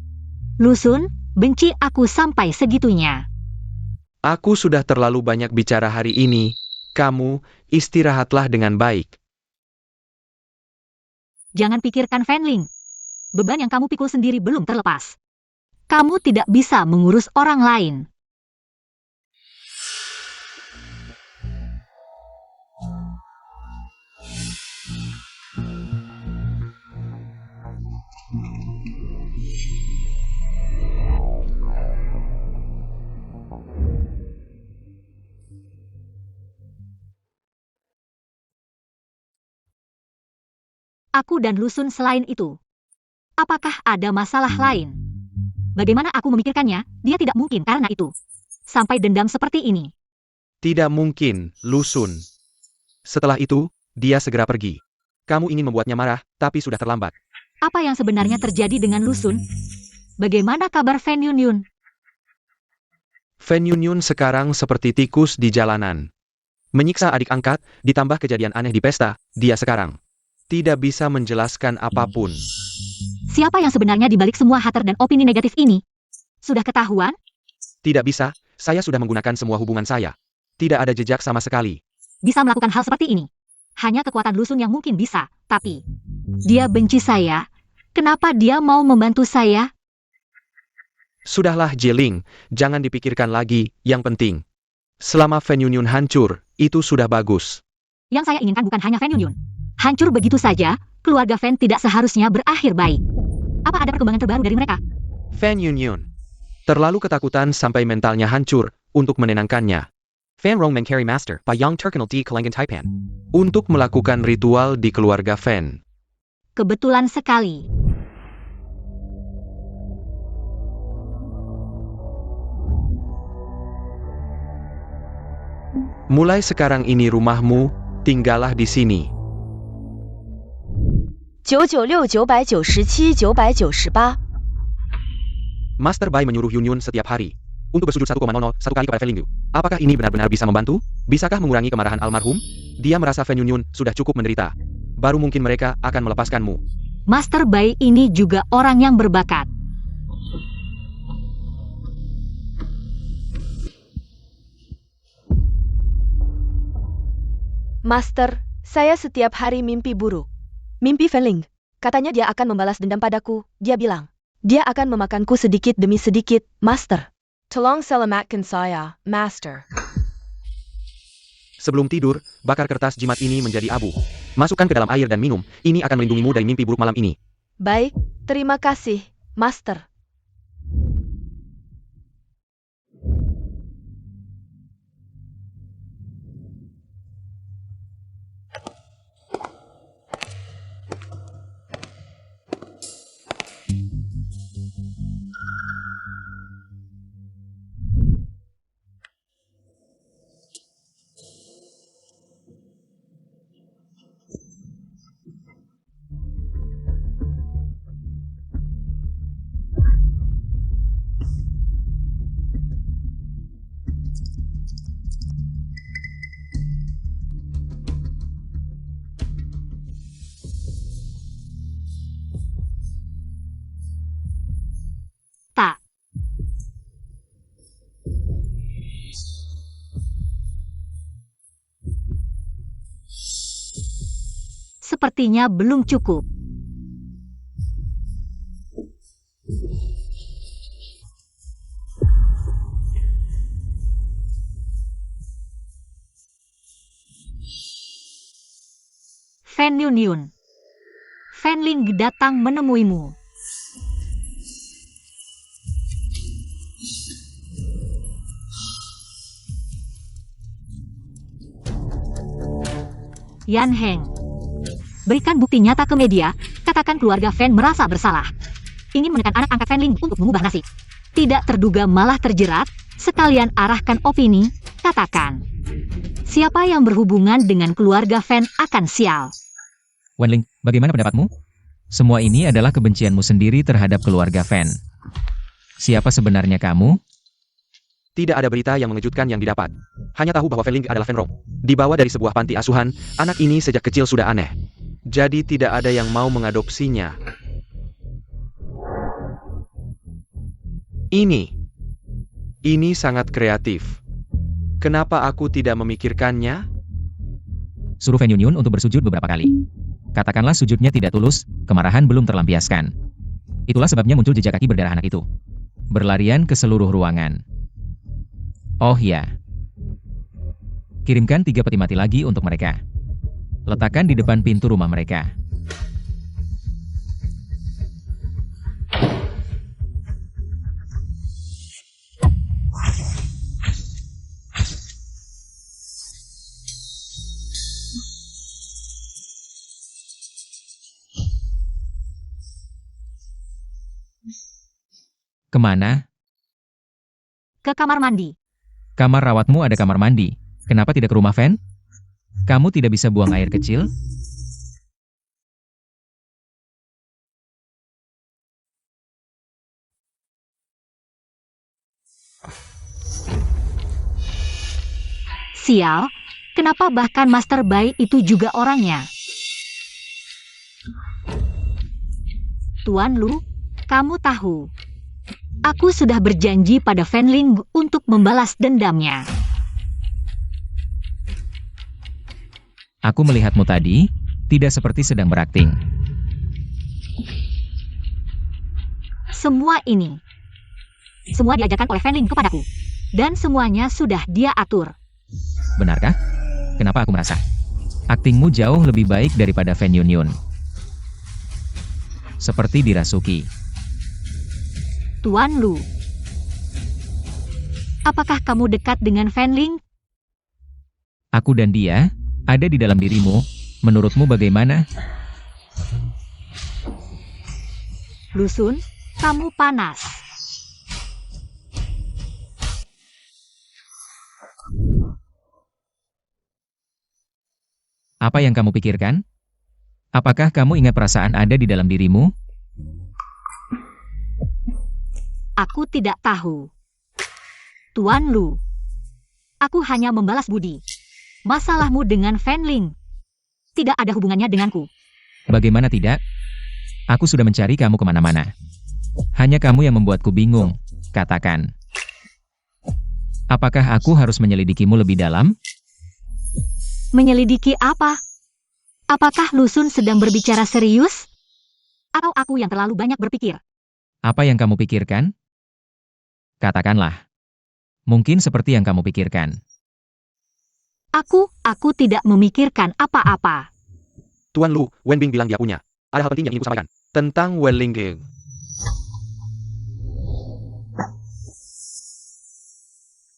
Lusun, benci aku sampai segitunya. Aku sudah terlalu banyak bicara hari ini. Kamu, istirahatlah dengan baik. Jangan pikirkan Fanling. Beban yang kamu pikul sendiri belum terlepas. Kamu tidak bisa mengurus orang lain. Aku dan Lusun selain itu. Apakah ada masalah lain? Bagaimana aku memikirkannya, dia tidak mungkin karena itu. Sampai dendam seperti ini. Tidak mungkin, Lusun. Setelah itu, dia segera pergi. Kamu ingin membuatnya marah, tapi sudah terlambat. Apa yang sebenarnya terjadi dengan Lusun? Bagaimana kabar Fan Yunyun? Fan Yunyun sekarang seperti tikus di jalanan. Menyiksa adik angkat, ditambah kejadian aneh di pesta, dia sekarang tidak bisa menjelaskan apapun. Siapa yang sebenarnya di balik semua hater dan opini negatif ini? Sudah ketahuan? Tidak bisa, saya sudah menggunakan semua hubungan saya. Tidak ada jejak sama sekali. Bisa melakukan hal seperti ini. Hanya kekuatan Lusun yang mungkin bisa, tapi dia benci saya. Kenapa dia mau membantu saya? Sudahlah Jiling, jangan dipikirkan lagi, yang penting. Selama Fan Yunyun hancur, itu sudah bagus. Yang saya inginkan bukan hanya Fan Yunyun. Hancur begitu saja, keluarga Fan tidak seharusnya berakhir baik. Apa ada perkembangan terbaru dari mereka? Fan Yunyun terlalu ketakutan sampai mentalnya hancur untuk menenangkannya. Fan Rong Mengcarry Master, Pa Yang Terkenal di Kelangan Taipan. Untuk melakukan ritual di keluarga Fan. Kebetulan sekali. Mulai sekarang ini rumahmu, tinggallah di sini. 996979798 Master Bai menyuruh Yunyun setiap hari untuk bersujud 1,00 satu kali kepada Felindu. Apakah ini benar-benar bisa membantu? Bisakah mengurangi kemarahan almarhum? Dia merasa Fan Yunyun sudah cukup menderita. Baru mungkin mereka akan melepaskanmu. Master Bai ini juga orang yang berbakat. Master, saya setiap hari mimpi buruk. Mimpi Fanling. Katanya dia akan membalas dendam padaku. Dia bilang, dia akan memakanku sedikit demi sedikit, Master. Tolong selamatkan saya, Master. Sebelum tidur, bakar kertas jimat ini menjadi abu. Masukkan ke dalam air dan minum. Ini akan melindungimu dari mimpi buruk malam ini. Baik, terima kasih, Master. Tak. Sepertinya belum cukup. Fan Yunyun. Fan Ling datang menemuimu. Yan Heng. Berikan bukti nyata ke media, katakan keluarga Fan merasa bersalah. Ingin menekan anak angkat Fan Ling untuk mengubah nasib. Tidak terduga malah terjerat, sekalian arahkan opini, katakan. Siapa yang berhubungan dengan keluarga Fan akan sial. Wenling, bagaimana pendapatmu? Semua ini adalah kebencianmu sendiri terhadap keluarga Fan. Siapa sebenarnya kamu? Tidak ada berita yang mengejutkan yang didapat. Hanya tahu bahwa Fan Ling adalah Fan Rong. Dibawa dari sebuah panti asuhan, anak ini sejak kecil sudah aneh. Jadi tidak ada yang mau mengadopsinya. Ini sangat kreatif. Kenapa aku tidak memikirkannya? Suruh Fan Yunyun untuk bersujud beberapa kali. Katakanlah sujudnya tidak tulus, kemarahan belum terlampiaskan. Itulah sebabnya muncul jejak kaki berdarah anak itu. Berlarian ke seluruh ruangan. Oh ya. Kirimkan 3 peti mati lagi untuk mereka. Letakkan di depan pintu rumah mereka. Kemana? Ke kamar mandi. Kamar rawatmu ada kamar mandi. Kenapa tidak ke rumah Fan? Kamu tidak bisa buang air kecil? Sial, kenapa bahkan Master Bai itu juga orangnya? Tuan Lu, kamu tahu. Aku sudah berjanji pada Fan Ling untuk membalas dendamnya. Aku melihatmu tadi, tidak seperti sedang berakting. Semua diajarkan oleh Fan Ling kepadaku. Dan semuanya sudah dia atur. Benarkah? Kenapa aku merasa? Aktingmu jauh lebih baik daripada Fan Yunyun. Seperti dirasuki. Tuan Lu, apakah kamu dekat dengan Fan Ling? Aku dan dia ada di dalam dirimu. Menurutmu bagaimana? Lusun, kamu panas. Apa yang kamu pikirkan? Apakah kamu ingat perasaan ada di dalam dirimu? Aku tidak tahu. Tuan Lu, aku hanya membalas budi. Masalahmu dengan Fan Ling tidak ada hubungannya denganku. Bagaimana tidak? Aku sudah mencari kamu kemana-mana. Hanya kamu yang membuatku bingung. Katakan. Apakah aku harus menyelidikimu lebih dalam? Menyelidiki apa? Apakah Lusun sedang berbicara serius? Atau aku yang terlalu banyak berpikir? Apa yang kamu pikirkan? Katakanlah. Mungkin seperti yang kamu pikirkan. Aku tidak memikirkan apa-apa. Tuan Lu, Wen Bing bilang dia punya. Ada hal penting yang ingin ku sampaikan. Tentang Wen Ling.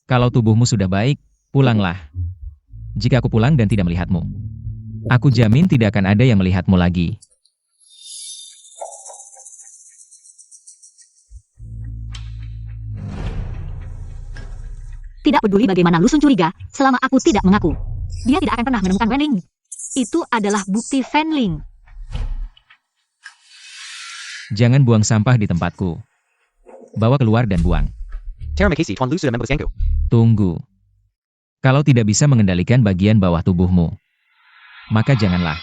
Kalau tubuhmu sudah baik, pulanglah. Jika aku pulang dan tidak melihatmu, aku jamin tidak akan ada yang melihatmu lagi. Tidak peduli bagaimana Lusun curiga, selama aku tidak mengaku. Dia tidak akan pernah menemukan Wen Ling. Itu adalah bukti Fan Ling. Jangan buang sampah di tempatku. Bawa keluar dan buang. Terima kasih, Tuan Lu sudah membersihkanku. Tunggu. Kalau tidak bisa mengendalikan bagian bawah tubuhmu, maka janganlah.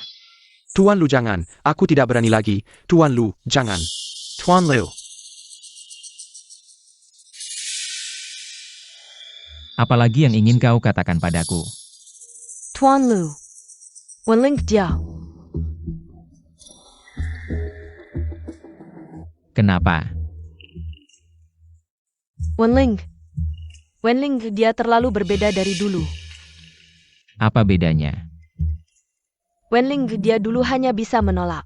Tuan Lu jangan, aku tidak berani lagi. Tuan Lu, jangan. Tuan Lu. Apalagi yang ingin kau katakan padaku? Tuan Lu, Wen Ling dia. Kenapa? Wen Ling dia terlalu berbeda dari dulu. Apa bedanya? Wenling dia dulu hanya bisa menolak.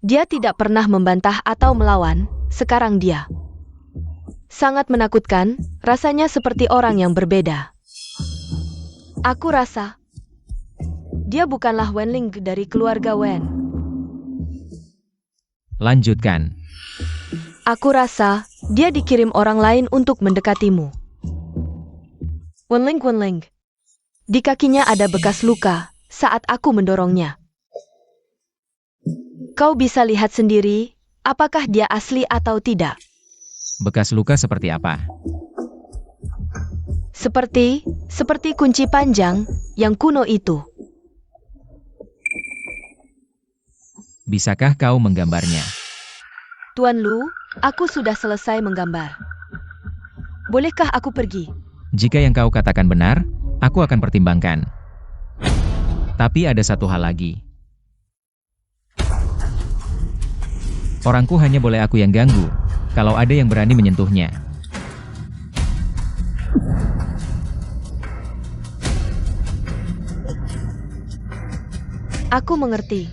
Dia tidak pernah membantah atau melawan, sekarang dia sangat menakutkan, rasanya seperti orang yang berbeda. Aku rasa dia bukanlah Wenling dari keluarga Wen. Lanjutkan. Aku rasa dia dikirim orang lain untuk mendekatimu. Wenling. Di kakinya ada bekas luka saat aku mendorongnya. Kau bisa lihat sendiri, apakah dia asli atau tidak. Bekas luka seperti apa? Seperti kunci panjang yang kuno itu. Bisakah kau menggambarnya? Tuan Lu, aku sudah selesai menggambar. Bolehkah aku pergi? Jika yang kau katakan benar, aku akan pertimbangkan. Tapi ada satu hal lagi. Orangku hanya boleh aku yang ganggu, kalau ada yang berani menyentuhnya. Aku mengerti.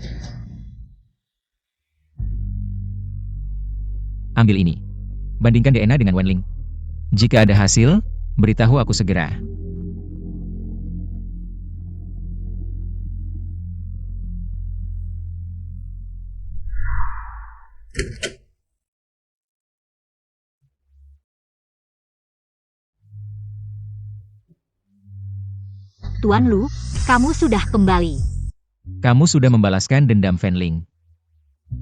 Ambil ini. Bandingkan DNA dengan Wenling. Jika ada hasil, beritahu aku segera. Tuan Lu, kamu sudah kembali. Kamu sudah membalaskan dendam Fenling.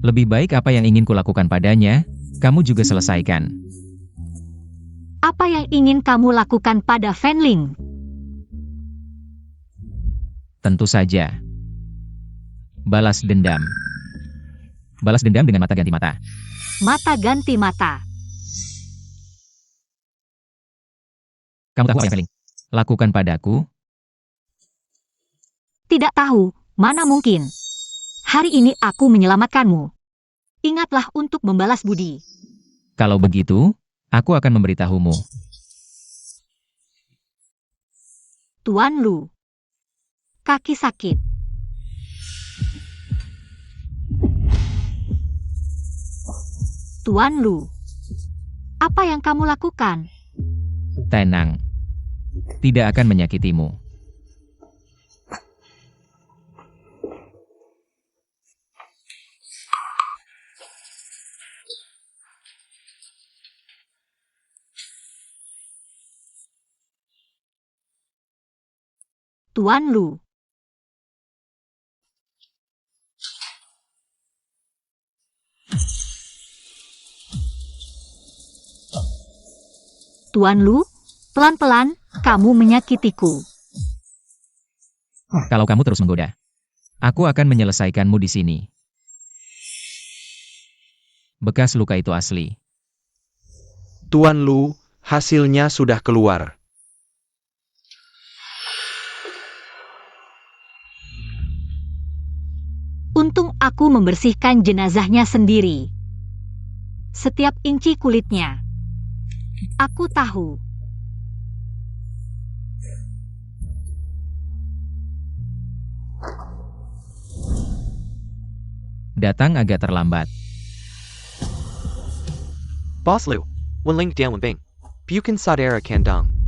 Lebih baik apa yang ingin kulakukan padanya, kamu juga selesaikan. Apa yang ingin kamu lakukan pada Fenling? Tentu saja. Balas dendam. Balas dendam dengan mata ganti mata. Mata ganti mata. Kamu tahu apa yang Fenling lakukan padaku? Tidak tahu, mana mungkin. Hari ini aku menyelamatkanmu. Ingatlah untuk membalas budi. Kalau begitu, aku akan memberitahumu. Tuan Lu. Kaki sakit. Tuan Lu. Apa yang kamu lakukan? Tenang. Tidak akan menyakitimu. Tuan Lu. Tuan Lu, pelan-pelan, kamu menyakitiku. Kalau kamu terus menggoda, aku akan menyelesaikanmu di sini. Bekas luka itu asli. Tuan Lu, hasilnya sudah keluar. Untung aku membersihkan jenazahnya sendiri. Setiap inci kulitnya. Aku tahu. Datang agak terlambat. Boss Lu, Wenling Dianwenbing. Bukan Saudara Kandang.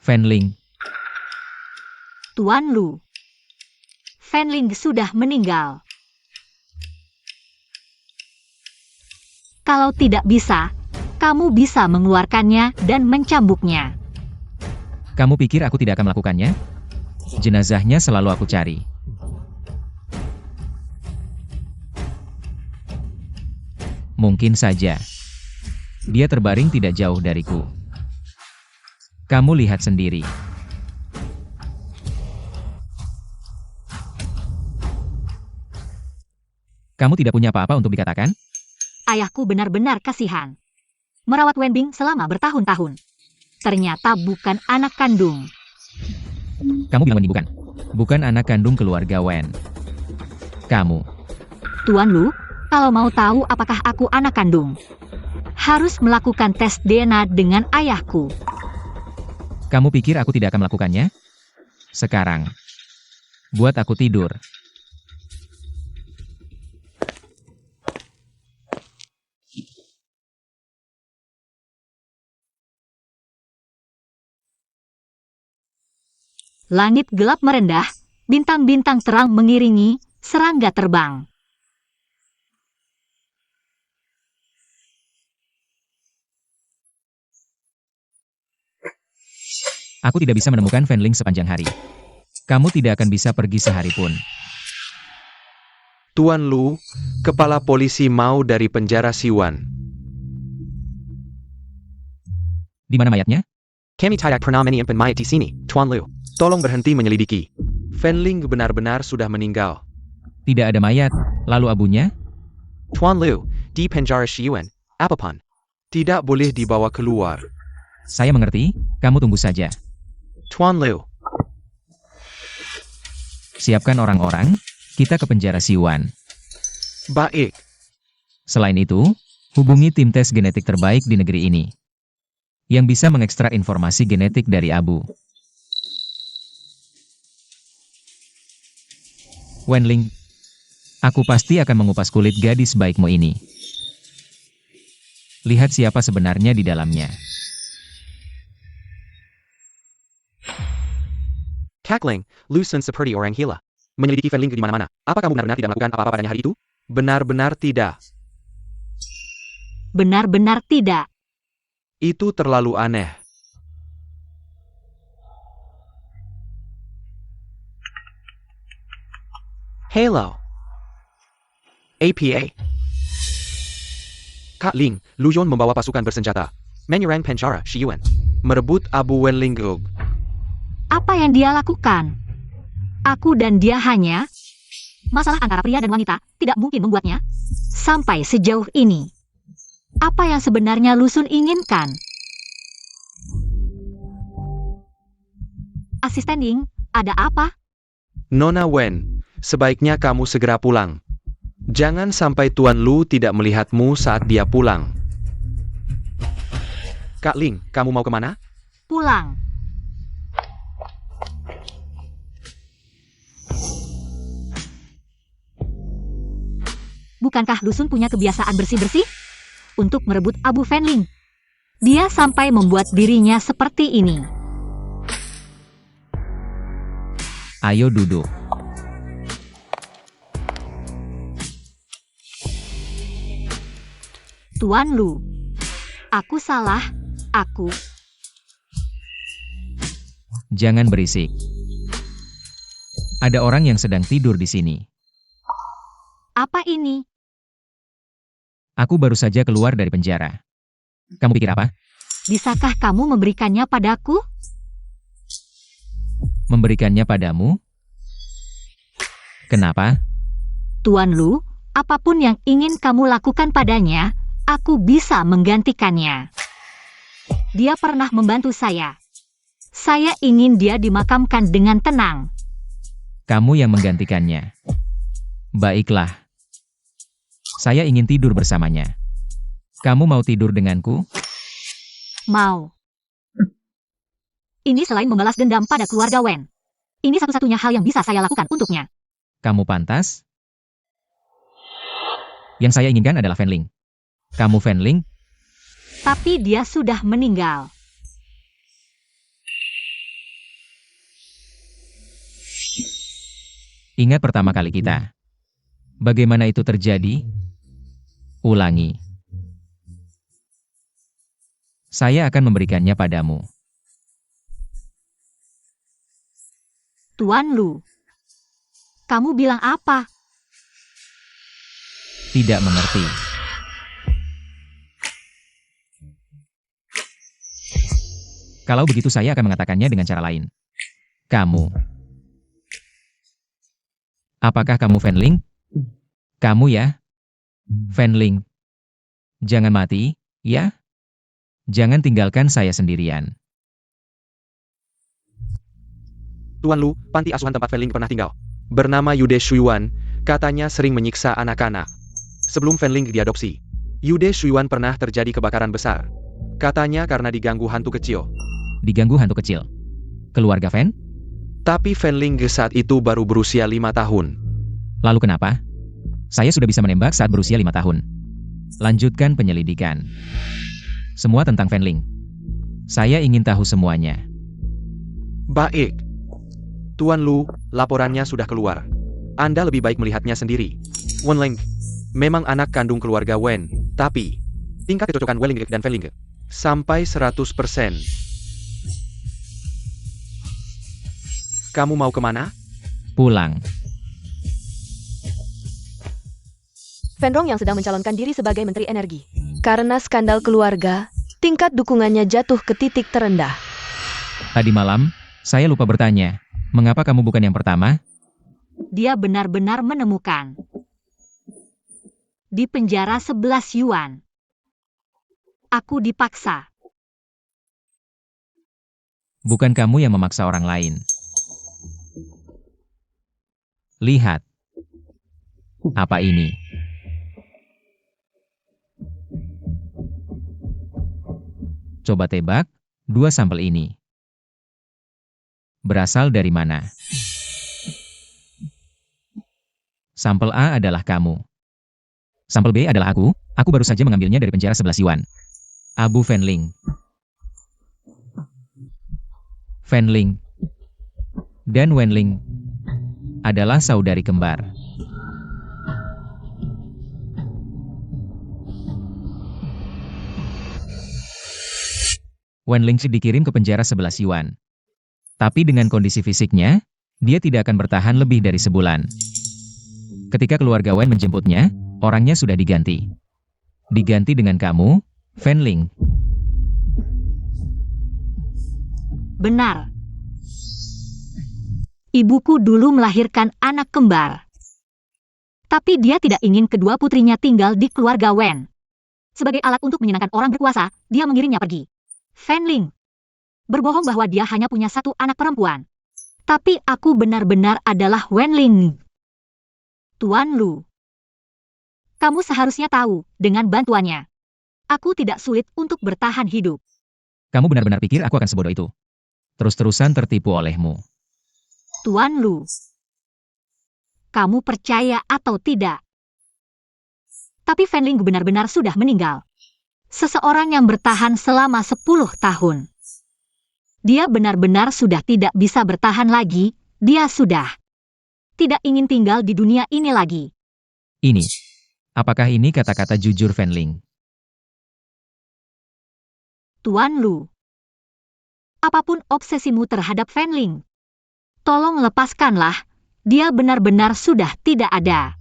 Fenling. Tuan Lu. Fenling sudah meninggal. Kalau tidak bisa, kamu bisa mengeluarkannya dan mencambuknya. Kamu pikir aku tidak akan melakukannya? Jenazahnya selalu aku cari. Mungkin saja. Dia terbaring tidak jauh dariku. Kamu lihat sendiri. Kamu tidak punya apa-apa untuk dikatakan? Ayahku benar-benar kasihan. Merawat Wenbing selama bertahun-tahun. Ternyata bukan anak kandung. Kamu bilang Wendy bukan? Bukan anak kandung keluarga Wen. Kamu. Tuan Lu, kalau mau tahu apakah aku anak kandung, harus melakukan tes DNA dengan ayahku. Kamu pikir aku tidak akan melakukannya? Sekarang. Buat aku tidur. Langit gelap merendah, bintang-bintang terang mengiringi serangga terbang. Aku tidak bisa menemukan Fenling sepanjang hari. Kamu tidak akan bisa pergi sehari pun. Tuan Lu, kepala polisi mau dari penjara Siwan. Di mana mayatnya? Kami tidak pernah menyimpan mayat di sini, Tuan Lu. Tolong berhenti menyelidiki. Fenling benar-benar sudah meninggal. Tidak ada mayat. Lalu abunya? Tuan Lu, di penjara Siwan, apapun. Tidak boleh dibawa keluar. Saya mengerti, kamu tunggu saja. Tuan Lu, Siapkan orang-orang, kita ke penjara Siwan. baik. Selain itu, hubungi tim tes genetik terbaik di negeri ini. Yang bisa mengekstrak informasi genetik dari Abu. Wenling, aku pasti akan mengupas kulit gadis baikmu ini. Lihat siapa sebenarnya di dalamnya. Kakling, Lucen seperti orang gila. Menyelidiki Fenling di mana-mana. Apa kamu benar-benar tidak melakukan apa-apa padanya hari itu? Benar-benar tidak. Benar-benar tidak. Itu terlalu aneh. Hello. APA. Kak Ling, Luyon membawa pasukan bersenjata. Menyerang penjara Shiyuan. Merebut Abu Wenlinggug. Apa yang dia lakukan? Aku dan dia hanya... Masalah antara pria dan wanita tidak mungkin membuatnya sampai sejauh ini. Apa yang sebenarnya Lusun inginkan? Asisten Ding, ada apa? Nona Wen, sebaiknya kamu segera pulang. Jangan sampai Tuan Lu tidak melihatmu saat dia pulang. Kak Ling, kamu mau kemana? Pulang. Bukankah Lusun punya kebiasaan bersih-bersih? Untuk merebut Abu Fenling. Dia sampai membuat dirinya seperti ini. Ayo duduk. Tuan Lu. Aku salah. Aku. Jangan berisik. Ada orang yang sedang tidur di sini. Apa ini? Aku baru saja keluar dari penjara. Kamu pikir apa? Bisakah kamu memberikannya padaku? Memberikannya padamu? Kenapa? Tuan Lu, apapun yang ingin kamu lakukan padanya, aku bisa menggantikannya. Dia pernah membantu saya. Saya ingin dia dimakamkan dengan tenang. Kamu yang menggantikannya. Baiklah. Saya ingin tidur bersamanya. Kamu mau tidur denganku? Mau. Ini selain membalas dendam pada keluarga Wen. Ini satu-satunya hal yang bisa saya lakukan untuknya. Kamu pantas? Yang saya inginkan adalah Fenling. Kamu Fenling? Tapi dia sudah meninggal. Ingat pertama kali kita. Bagaimana itu terjadi? Ulangi. Saya akan memberikannya padamu. Tuan Lu. Kamu bilang apa? Tidak mengerti. Kalau begitu saya akan mengatakannya dengan cara lain. Kamu. Apakah kamu Fenling? Kamu ya? Fenling. Jangan mati, ya? Jangan tinggalkan saya sendirian. Tuan Lu, panti asuhan tempat Fenling pernah tinggal. Bernama Yude Shuiwan, katanya sering menyiksa anak-anak. Sebelum Fenling diadopsi. Yude Shuyan pernah terjadi kebakaran besar. Katanya karena diganggu hantu kecil. Diganggu hantu kecil. Keluarga Fen? Tapi Fen Ling saat itu baru berusia 5 tahun. Lalu kenapa? Saya sudah bisa menembak saat berusia 5 tahun. Lanjutkan penyelidikan. Semua tentang Fen Ling. Saya ingin tahu semuanya. Baik. Tuan Lu, laporannya sudah keluar. Anda lebih baik melihatnya sendiri. Wen Ling memang anak kandung keluarga Wen, tapi tingkat kecocokan Wen Ling dan Fen Ling sampai 100%. Kamu mau kemana? Pulang. Fenrong yang sedang mencalonkan diri sebagai Menteri Energi. Karena skandal keluarga, tingkat dukungannya jatuh ke titik terendah. Tadi malam, saya lupa bertanya. Mengapa kamu bukan yang pertama? Dia benar-benar menemukan. Di penjara 11 yuan. Aku dipaksa. Bukan kamu yang memaksa orang lain. Lihat. Apa ini? Coba tebak, 2 sampel ini. Berasal dari mana? Sampel A adalah kamu. Sampel B adalah aku. Aku baru saja mengambilnya dari penjara 11 yuan. Abu Fen Ling. Fen Ling dan Wen Ling adalah saudari kembar. Wen Ling dikirim ke penjara 11 yuan. Tapi dengan kondisi fisiknya, dia tidak akan bertahan lebih dari sebulan. Ketika keluarga Wen menjemputnya, orangnya sudah diganti. Diganti dengan kamu, Fen Ling. Benar. Ibuku dulu melahirkan anak kembar. Tapi dia tidak ingin kedua putrinya tinggal di keluarga Wen. Sebagai alat untuk menyenangkan orang berkuasa, dia mengirimnya pergi. Fen Ling berbohong bahwa dia hanya punya satu anak perempuan. Tapi aku benar-benar adalah Wen Ling. Tuan Lu, kamu seharusnya tahu, dengan bantuannya, aku tidak sulit untuk bertahan hidup. Kamu benar-benar pikir aku akan sebodoh itu? Terus-terusan tertipu olehmu. Tuan Lu, kamu percaya atau tidak? Tapi Fen Ling benar-benar sudah meninggal. Seseorang yang bertahan selama 10 tahun. Dia benar-benar sudah tidak bisa bertahan lagi, dia sudah tidak ingin tinggal di dunia ini lagi. Ini. Apakah ini kata-kata jujur Fen Ling? Tuan Lu, apapun obsesimu terhadap Fen Ling, tolong lepaskanlah, dia benar-benar sudah tidak ada.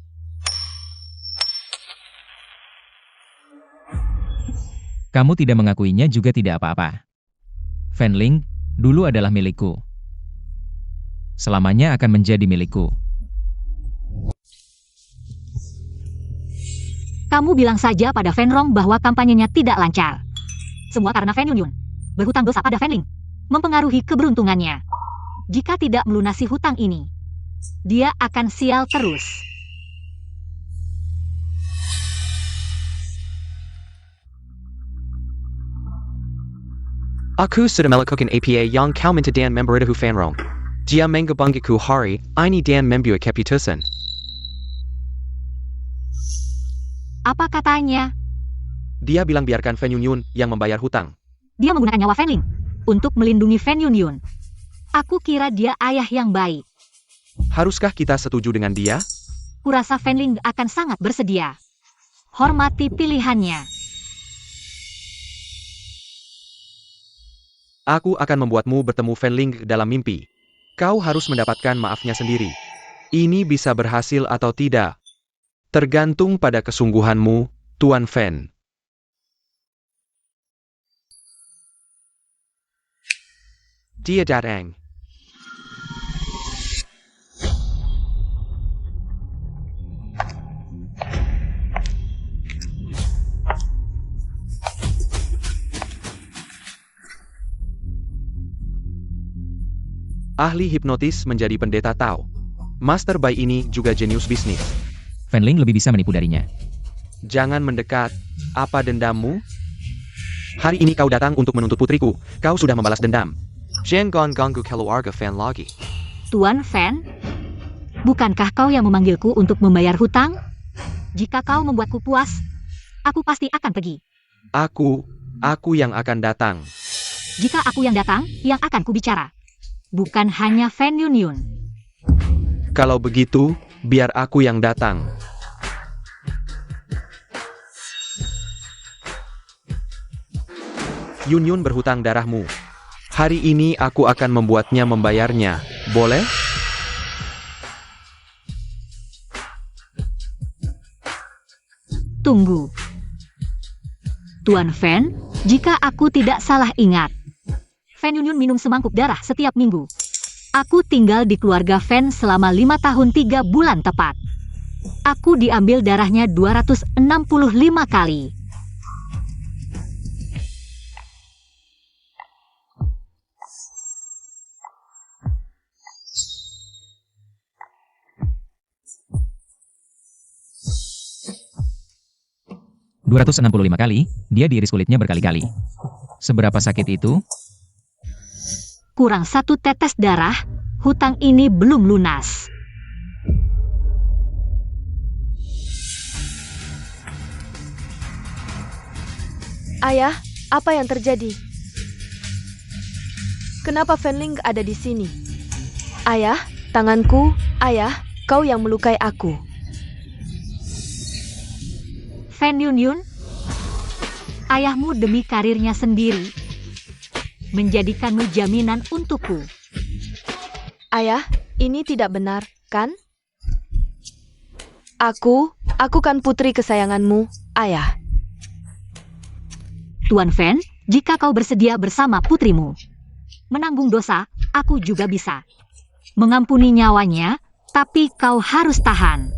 Kamu tidak mengakuinya juga tidak apa-apa. Fen Ling, dulu adalah milikku. Selamanya akan menjadi milikku. Kamu bilang saja pada Fen Rong bahwa kampanyenya tidak lancar. Semua karena Fen Yunyun berhutang dosa pada Fen Ling, mempengaruhi keberuntungannya. Jika tidak melunasi hutang ini, dia akan sial terus. Aku sudah melakukan APA yang kau minta dan memberitahu Fanrong. Dia menggabungkanku hari ini dan membuat keputusan. Apa katanya? Dia bilang biarkan Fen Yunyun yang membayar hutang. Dia menggunakan nyawa Fen Ling untuk melindungi Fen Yunyun. Aku kira dia ayah yang baik. Haruskah kita setuju dengan dia? Kurasa Fen Ling akan sangat bersedia. Hormati pilihannya. Aku akan membuatmu bertemu Fen Ling dalam mimpi. Kau harus mendapatkan maafnya sendiri. Ini bisa berhasil atau tidak. Tergantung pada kesungguhanmu, Tuan Fen. Dia datang. Ahli hipnotis menjadi pendeta Tao. Master Bai ini juga jenius bisnis. Fen Ling lebih bisa menipu darinya. Jangan mendekat. Apa dendammu? Hari ini kau datang untuk menuntut putriku. Kau sudah membalas dendam. Jangan ganggu keluarga Fan lagi. Tuan Fan, bukankah kau yang memanggilku untuk membayar hutang? Jika kau membuatku puas, aku pasti akan pergi. Aku yang akan datang. Jika aku yang datang, yang akan kubicara. Bukan hanya Fan Yunyun. Kalau begitu, biar aku yang datang. Yunyun berhutang darahmu. Hari ini aku akan membuatnya membayarnya. Boleh? Tunggu. Tuan Fan, jika aku tidak salah ingat, Fan Yunyun minum semangkuk darah setiap minggu. Aku tinggal di keluarga Fan selama 5 tahun 3 bulan tepat. Aku diambil darahnya 265 kali. ...265 kali, dia diiris kulitnya berkali-kali. Seberapa sakit itu? Kurang 1 tetes darah, hutang ini belum lunas. Ayah, apa yang terjadi? Kenapa Fanling ada di sini? Ayah, tanganku. Ayah, kau yang melukai aku. Fan Yunyun, ayahmu demi karirnya sendiri menjadikanmu jaminan untukku. Ayah, ini tidak benar, kan? Aku kan putri kesayanganmu, ayah. Tuan Fan, jika kau bersedia bersama putrimu menanggung dosa, aku juga bisa mengampuni nyawanya, tapi kau harus tahan.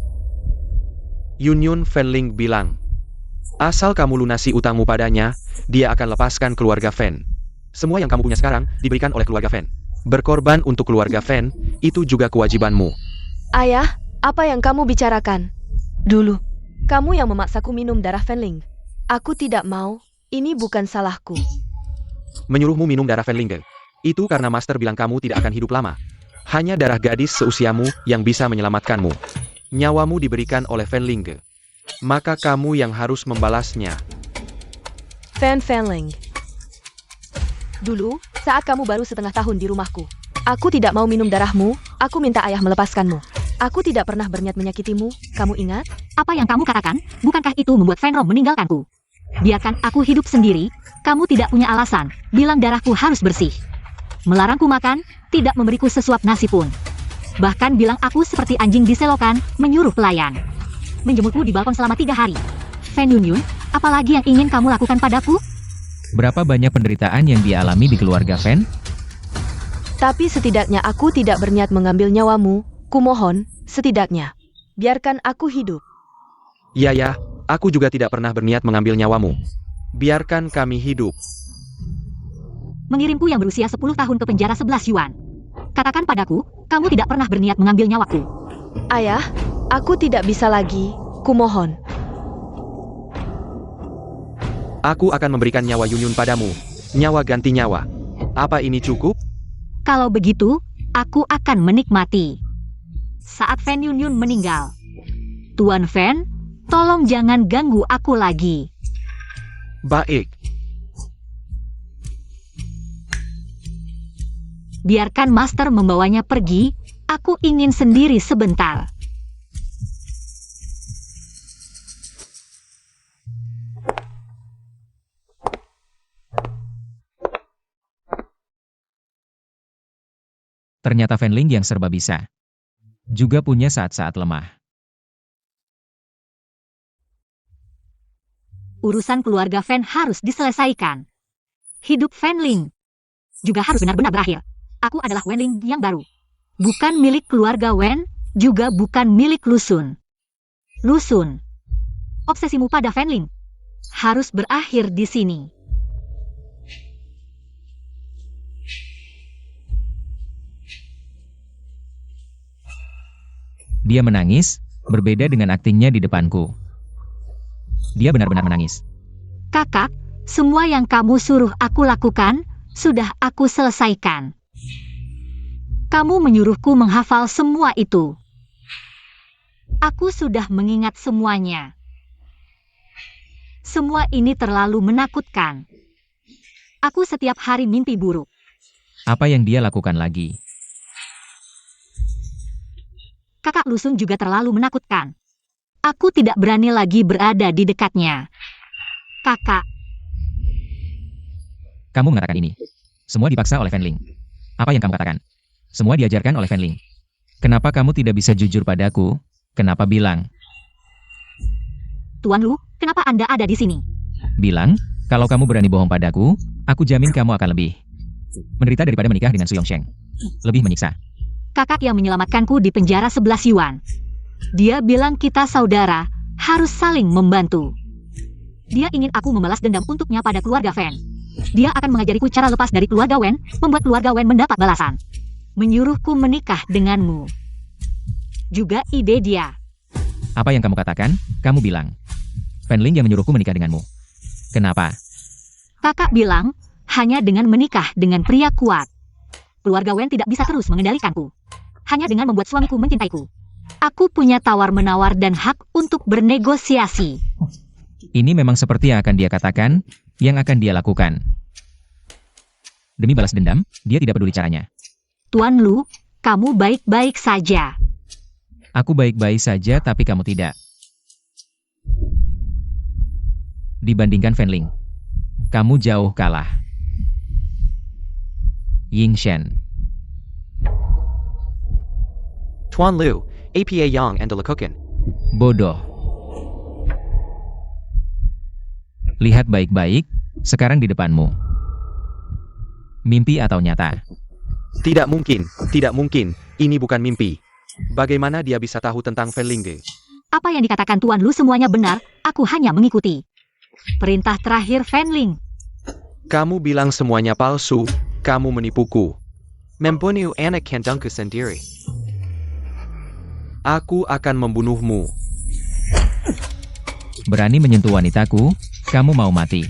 Yunyun Fanling bilang, asal kamu lunasi utangmu padanya, dia akan lepaskan keluarga Fan. Semua yang kamu punya sekarang diberikan oleh keluarga Fan. Berkorban untuk keluarga Fan, itu juga kewajibanmu. Ayah, apa yang kamu bicarakan? Dulu, kamu yang memaksaku minum darah Fanling. Aku tidak mau, ini bukan salahku. Menyuruhmu minum darah Fanling, itu karena Master bilang kamu tidak akan hidup lama. Hanya darah gadis seusiamu yang bisa menyelamatkanmu. Nyawamu diberikan oleh Fanling. Maka kamu yang harus membalasnya. Fanling. Dulu, saat kamu baru setengah tahun di rumahku, aku tidak mau minum darahmu, aku minta ayah melepaskanmu. Aku tidak pernah berniat menyakitimu, kamu ingat? Apa yang kamu katakan, bukankah itu membuat Fan Rom meninggalkanku? Biarkan aku hidup sendiri, kamu tidak punya alasan, bilang darahku harus bersih. Melarangku makan, tidak memberiku sesuap nasi pun. Bahkan bilang aku seperti anjing di selokan, menyuruh pelayan menjemurku di balkon selama 3 hari. Fan Yunyun, apalagi yang ingin kamu lakukan padaku? Berapa banyak penderitaan yang dia alami di keluarga Fan? Tapi setidaknya aku tidak berniat mengambil nyawamu, kumohon, setidaknya. Biarkan aku hidup. Ya, aku juga tidak pernah berniat mengambil nyawamu. Biarkan kami hidup. Mengirimku yang berusia 10 tahun ke penjara 11 yuan. Katakan padaku, kamu tidak pernah berniat mengambil nyawaku. Ayah, aku tidak bisa lagi, kumohon. Aku akan memberikan nyawa Yunyun padamu. Nyawa ganti nyawa. Apa ini cukup? Kalau begitu, aku akan menikmati. Saat Fan Yunyun meninggal. Tuan Fan, tolong jangan ganggu aku lagi. Baik. Biarkan Master membawanya pergi, aku ingin sendiri sebentar. Ternyata Fanling yang serba bisa. Juga punya saat-saat lemah. Urusan keluarga Fan harus diselesaikan. Hidup Fanling juga harus benar-benar berakhir. Aku adalah Wenling yang baru. Bukan milik keluarga Wen, juga bukan milik Lusun. Lusun, obsesimu pada Fanling harus berakhir di sini. Dia menangis, berbeda dengan aktingnya di depanku. Dia benar-benar menangis. Kakak, semua yang kamu suruh aku lakukan, sudah aku selesaikan. Kamu menyuruhku menghafal semua itu. Aku sudah mengingat semuanya. Semua ini terlalu menakutkan. Aku setiap hari mimpi buruk. Apa yang dia lakukan lagi? Kakak Lusun juga terlalu menakutkan. Aku tidak berani lagi berada di dekatnya. Kakak, Kamu mengatakan ini. Semua dipaksa oleh Fanling. Apa yang kamu katakan? Semua diajarkan oleh Fanling. Kenapa kamu tidak bisa jujur padaku? Kenapa bilang? Tuan Lu, kenapa Anda ada di sini? Bilang, kalau kamu berani bohong padaku, aku jamin kamu akan lebih menderita daripada menikah dengan Su Yongsheng. Lebih menyiksa. Kakak yang menyelamatkanku di penjara 11 Yuan. Dia bilang kita saudara, harus saling membantu. Dia ingin aku membalas dendam untuknya pada keluarga Fan. Dia akan mengajariku cara lepas dari keluarga Wen, membuat keluarga Wen mendapat balasan. Menyuruhku menikah denganmu. Juga ide dia. Apa yang kamu katakan? Kamu bilang. Fanling yang menyuruhku menikah denganmu. Kenapa? Kakak bilang, hanya dengan menikah dengan pria kuat. Keluarga Wen tidak bisa terus mengendalikanku. Hanya dengan membuat suamiku mencintaiku. Aku punya tawar-menawar dan hak untuk bernegosiasi. Ini memang seperti yang akan dia katakan, yang akan dia lakukan. Demi balas dendam, dia tidak peduli caranya. Tuan Lu, kamu baik-baik saja. Aku baik-baik saja tapi kamu tidak. Dibandingkan Fanling, kamu jauh kalah. Ying Shen. Tuan Lu, APA Yang and Delakoken. Bodoh. Lihat baik-baik, sekarang di depanmu. Mimpi atau nyata? Tidak mungkin, tidak mungkin. Ini bukan mimpi. Bagaimana dia bisa tahu tentang Fanling Ge? Apa yang dikatakan Tuan Lu semuanya benar, aku hanya mengikuti. Perintah terakhir Fanling. Kamu bilang semuanya palsu, kamu menipuku. Membunuh anak kandungku sendiri. Aku akan membunuhmu. Berani menyentuh wanitaku, kamu mau mati.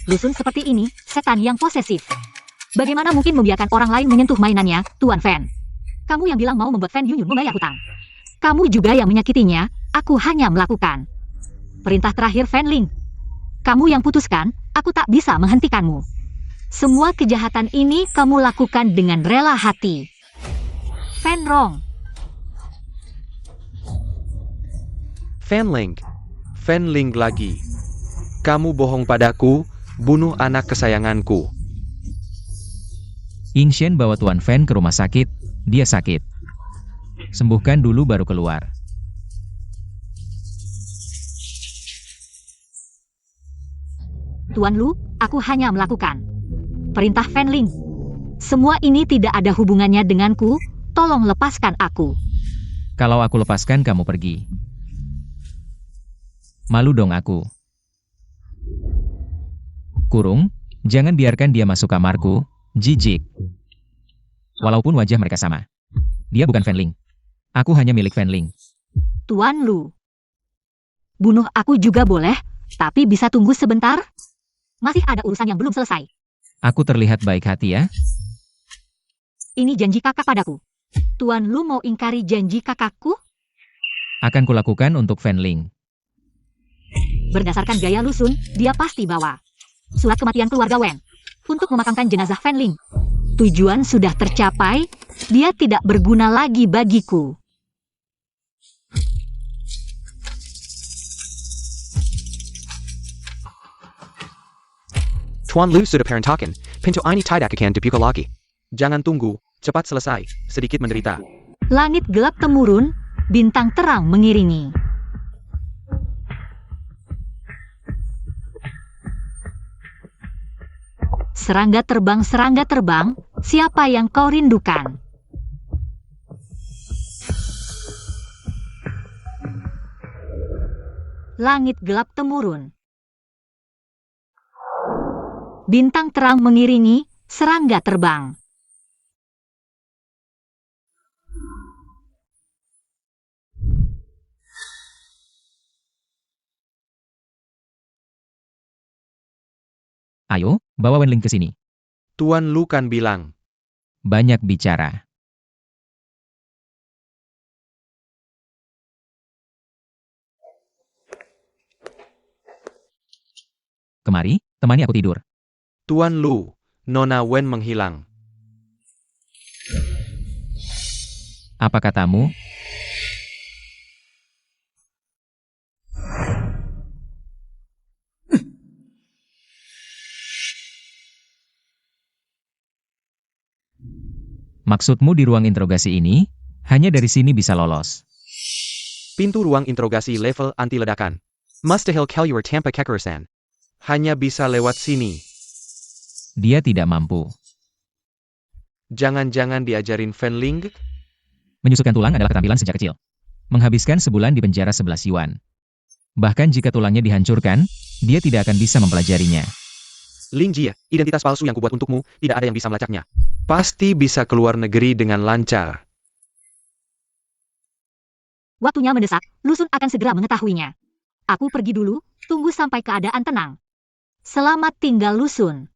Lusun seperti ini, setan yang posesif. Bagaimana mungkin membiarkan orang lain menyentuh mainannya, Tuan Fan? Kamu yang bilang mau membuat Fan Yunyun membayar hutang. Kamu juga yang menyakitinya, aku hanya melakukan. Perintah terakhir Fanling. Kamu yang putuskan, aku tak bisa menghentikanmu. Semua kejahatan ini kamu lakukan dengan rela hati. Fan Rong. Fanling. Fanling lagi. Kamu bohong padaku, bunuh anak kesayanganku. Ying Shen bawa Tuan Fan ke rumah sakit, dia sakit. Sembuhkan dulu baru keluar. Tuan Lu, aku hanya melakukan. Perintah Fanling. Semua ini tidak ada hubungannya denganku, tolong lepaskan aku. Kalau aku lepaskan kamu pergi. Malu dong aku. Kurung, jangan biarkan dia masuk kamarku, jijik. Walaupun wajah mereka sama. Dia bukan Fanling. Aku hanya milik Fanling. Tuan Lu. Bunuh aku juga boleh, tapi bisa tunggu sebentar? Masih ada urusan yang belum selesai. Aku terlihat baik hati ya. Ini janji kakak padaku. Tuan Lu mau ingkari janji kakakku? Akan kulakukan untuk Fanling. Berdasarkan gaya Lusun, dia pasti bawa surat kematian keluarga Wen untuk memakamkan jenazah Fanling. Tujuan sudah tercapai, dia tidak berguna lagi bagiku. Tuan Lu sudah perantakan, pintu ini tidak akan dibuka lagi. Jangan tunggu, cepat selesai, sedikit menderita. Langit gelap temurun, bintang terang mengiringi. Serangga terbang, siapa yang kau rindukan? Langit gelap temurun. Bintang terang mengiringi, serangga terbang. Ayo, bawa Wenling ke sini. Tuan Lu kan bilang. Banyak bicara. Kemari, temani aku tidur. Tuan Lu, Nona Wen menghilang. Apa katamu? Maksudmu di ruang interogasi ini? Hanya dari sini bisa lolos. Pintu ruang interogasi level anti ledakan. Mustahil keluar tanpa kekerasan. Hanya bisa lewat sini. Dia tidak mampu. Jangan-jangan diajarin Fenling? Menyusukan tulang adalah keterampilan sejak kecil. Menghabiskan sebulan di penjara 11 yuan. Bahkan jika tulangnya dihancurkan, dia tidak akan bisa mempelajarinya. Ling Jia, identitas palsu yang kubuat untukmu, tidak ada yang bisa melacaknya. Pasti bisa keluar negeri dengan lancar. Waktunya mendesak, Lusun akan segera mengetahuinya. Aku pergi dulu, tunggu sampai keadaan tenang. Selamat tinggal Lusun.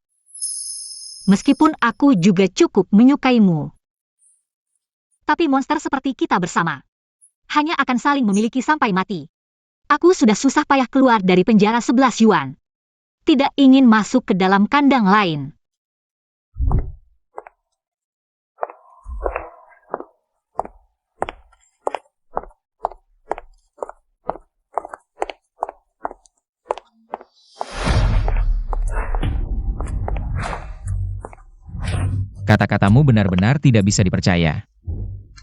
Meskipun aku juga cukup menyukaimu. Tapi monster seperti kita bersama hanya akan saling memiliki sampai mati. Aku sudah susah payah keluar dari penjara 11 yuan. Tidak ingin masuk ke dalam kandang lain. Kata-katamu benar-benar tidak bisa dipercaya.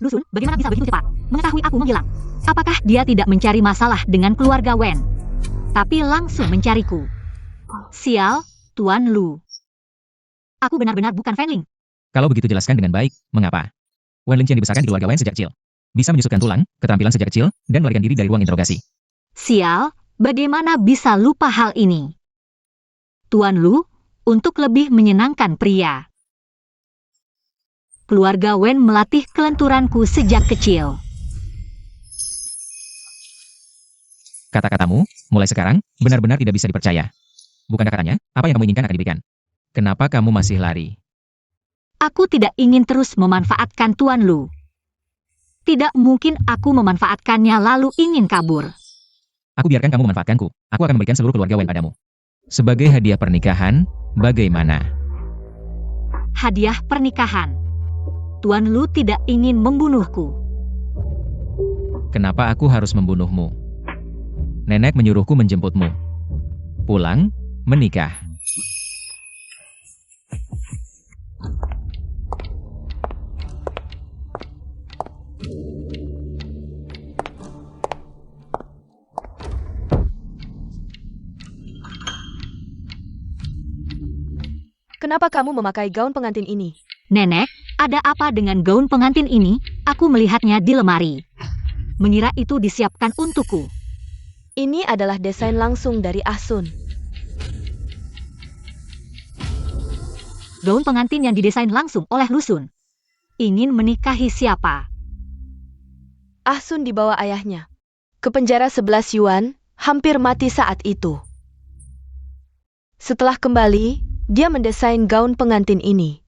Lusun, bagaimana bisa begitu cepat mengetahui aku menghilang? Apakah dia tidak mencari masalah dengan keluarga Wen, tapi langsung mencariku? Sial, Tuan Lu. Aku benar-benar bukan Fenling. Kalau begitu jelaskan dengan baik, mengapa? Wen Lingqian dibesarkan di keluarga Wen sejak kecil. Bisa menyusutkan tulang, keterampilan sejak kecil, dan melarikan diri dari ruang interogasi. Sial, bagaimana bisa lupa hal ini? Tuan Lu, untuk lebih menyenangkan pria. Keluarga Wen melatih kelenturanku sejak kecil. Kata-katamu, mulai sekarang, benar-benar tidak bisa dipercaya. Bukankah katanya, apa yang kamu inginkan akan diberikan? Kenapa kamu masih lari? Aku tidak ingin terus memanfaatkan Tuan Lu. Tidak mungkin aku memanfaatkannya lalu ingin kabur. Aku biarkan kamu memanfaatkanku. Aku akan memberikan seluruh keluarga Wen padamu. Sebagai hadiah pernikahan, bagaimana? Hadiah pernikahan. Tuan Lu tidak ingin membunuhku. Kenapa aku harus membunuhmu? Nenek menyuruhku menjemputmu. Pulang, menikah. Kenapa kamu memakai gaun pengantin ini? Nenek, ada apa dengan gaun pengantin ini? Aku melihatnya di lemari. Mengira itu disiapkan untukku. Ini adalah desain langsung dari Ah Sun. Gaun pengantin yang didesain langsung oleh Lusun. Ingin menikahi siapa? Ah Sun dibawa ayahnya ke penjara 11 yuan, hampir mati saat itu. Setelah kembali, dia mendesain gaun pengantin ini.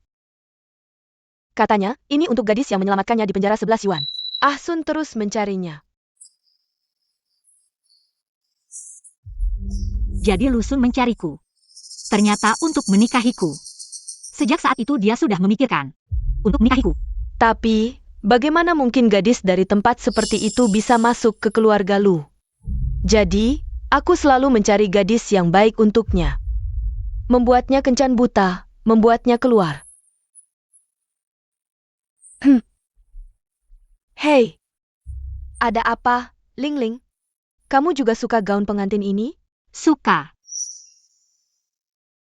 Katanya, ini untuk gadis yang menyelamatkannya di penjara 11 yuan. Ah Sun terus mencarinya. Jadi Lusun mencariku. Ternyata untuk menikahiku. Sejak saat itu dia sudah memikirkan untuk menikahiku. Tapi, bagaimana mungkin gadis dari tempat seperti itu bisa masuk ke keluarga Lu? Jadi, aku selalu mencari gadis yang baik untuknya. Membuatnya kencan buta, membuatnya keluar. Hei, ada apa, Ling Ling? Kamu juga suka gaun pengantin ini? Suka.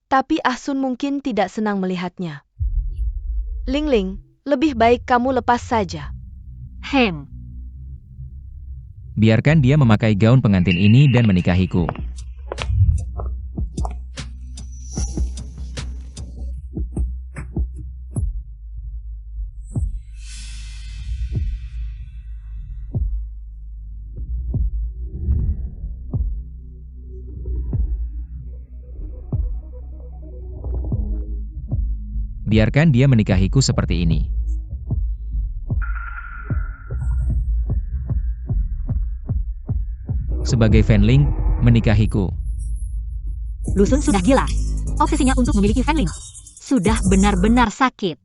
Tapi Ah Sun mungkin tidak senang melihatnya. Ling Ling, lebih baik kamu lepas saja. Hem. Biarkan dia memakai gaun pengantin ini dan menikahiku. Biarkan dia menikahiku seperti ini. Sebagai Fanling, menikahiku. Lusun sudah gila. Obsesinya untuk memiliki Fanling sudah benar-benar sakit.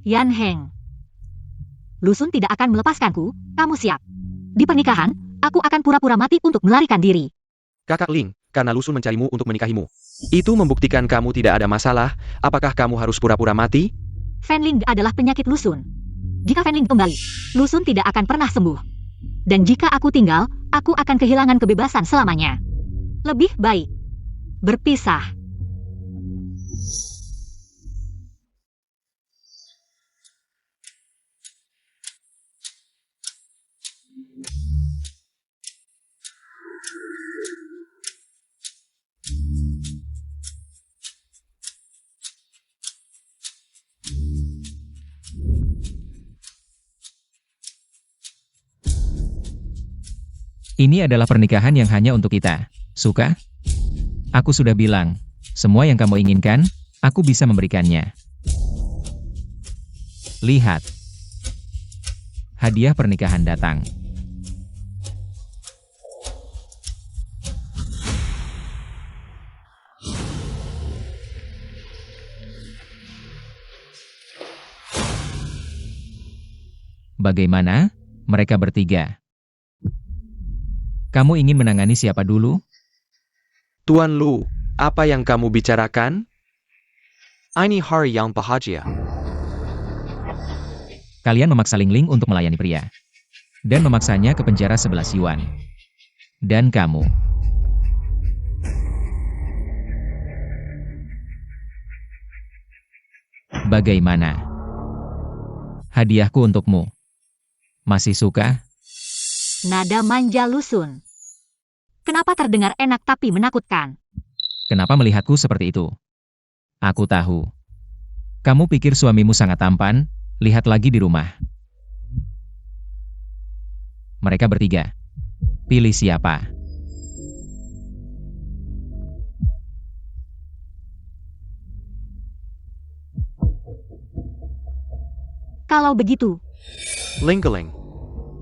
Yan Heng. Lusun tidak akan melepaskanku, kamu siap. Di pernikahan, aku akan pura-pura mati untuk melarikan diri. Kakak Ling, karena Lusun mencarimu untuk menikahimu. Itu membuktikan kamu tidak ada masalah, apakah kamu harus pura-pura mati? Fanling adalah penyakit Lusun. Jika Fanling kembali, Lusun tidak akan pernah sembuh. Dan jika aku tinggal, aku akan kehilangan kebebasan selamanya. Lebih baik berpisah. Ini adalah pernikahan yang hanya untuk kita. Suka? Aku sudah bilang, semua yang kamu inginkan, aku bisa memberikannya. Lihat. Hadiah pernikahan datang. Bagaimana? Mereka bertiga. Kamu ingin menangani siapa dulu? Tuan Lu, apa yang kamu bicarakan? Ini hari yang bahagia. Kalian memaksa Ling Ling untuk melayani pria. Dan memaksanya ke penjara 11 yuan. Dan kamu. Bagaimana? Hadiahku untukmu. Masih suka? Nada manja Lusun. Kenapa terdengar enak tapi menakutkan? Kenapa melihatku seperti itu? Aku tahu. Kamu pikir suamimu sangat tampan? Lihat lagi di rumah. Mereka bertiga. Pilih siapa? Kalau begitu, Linggeling,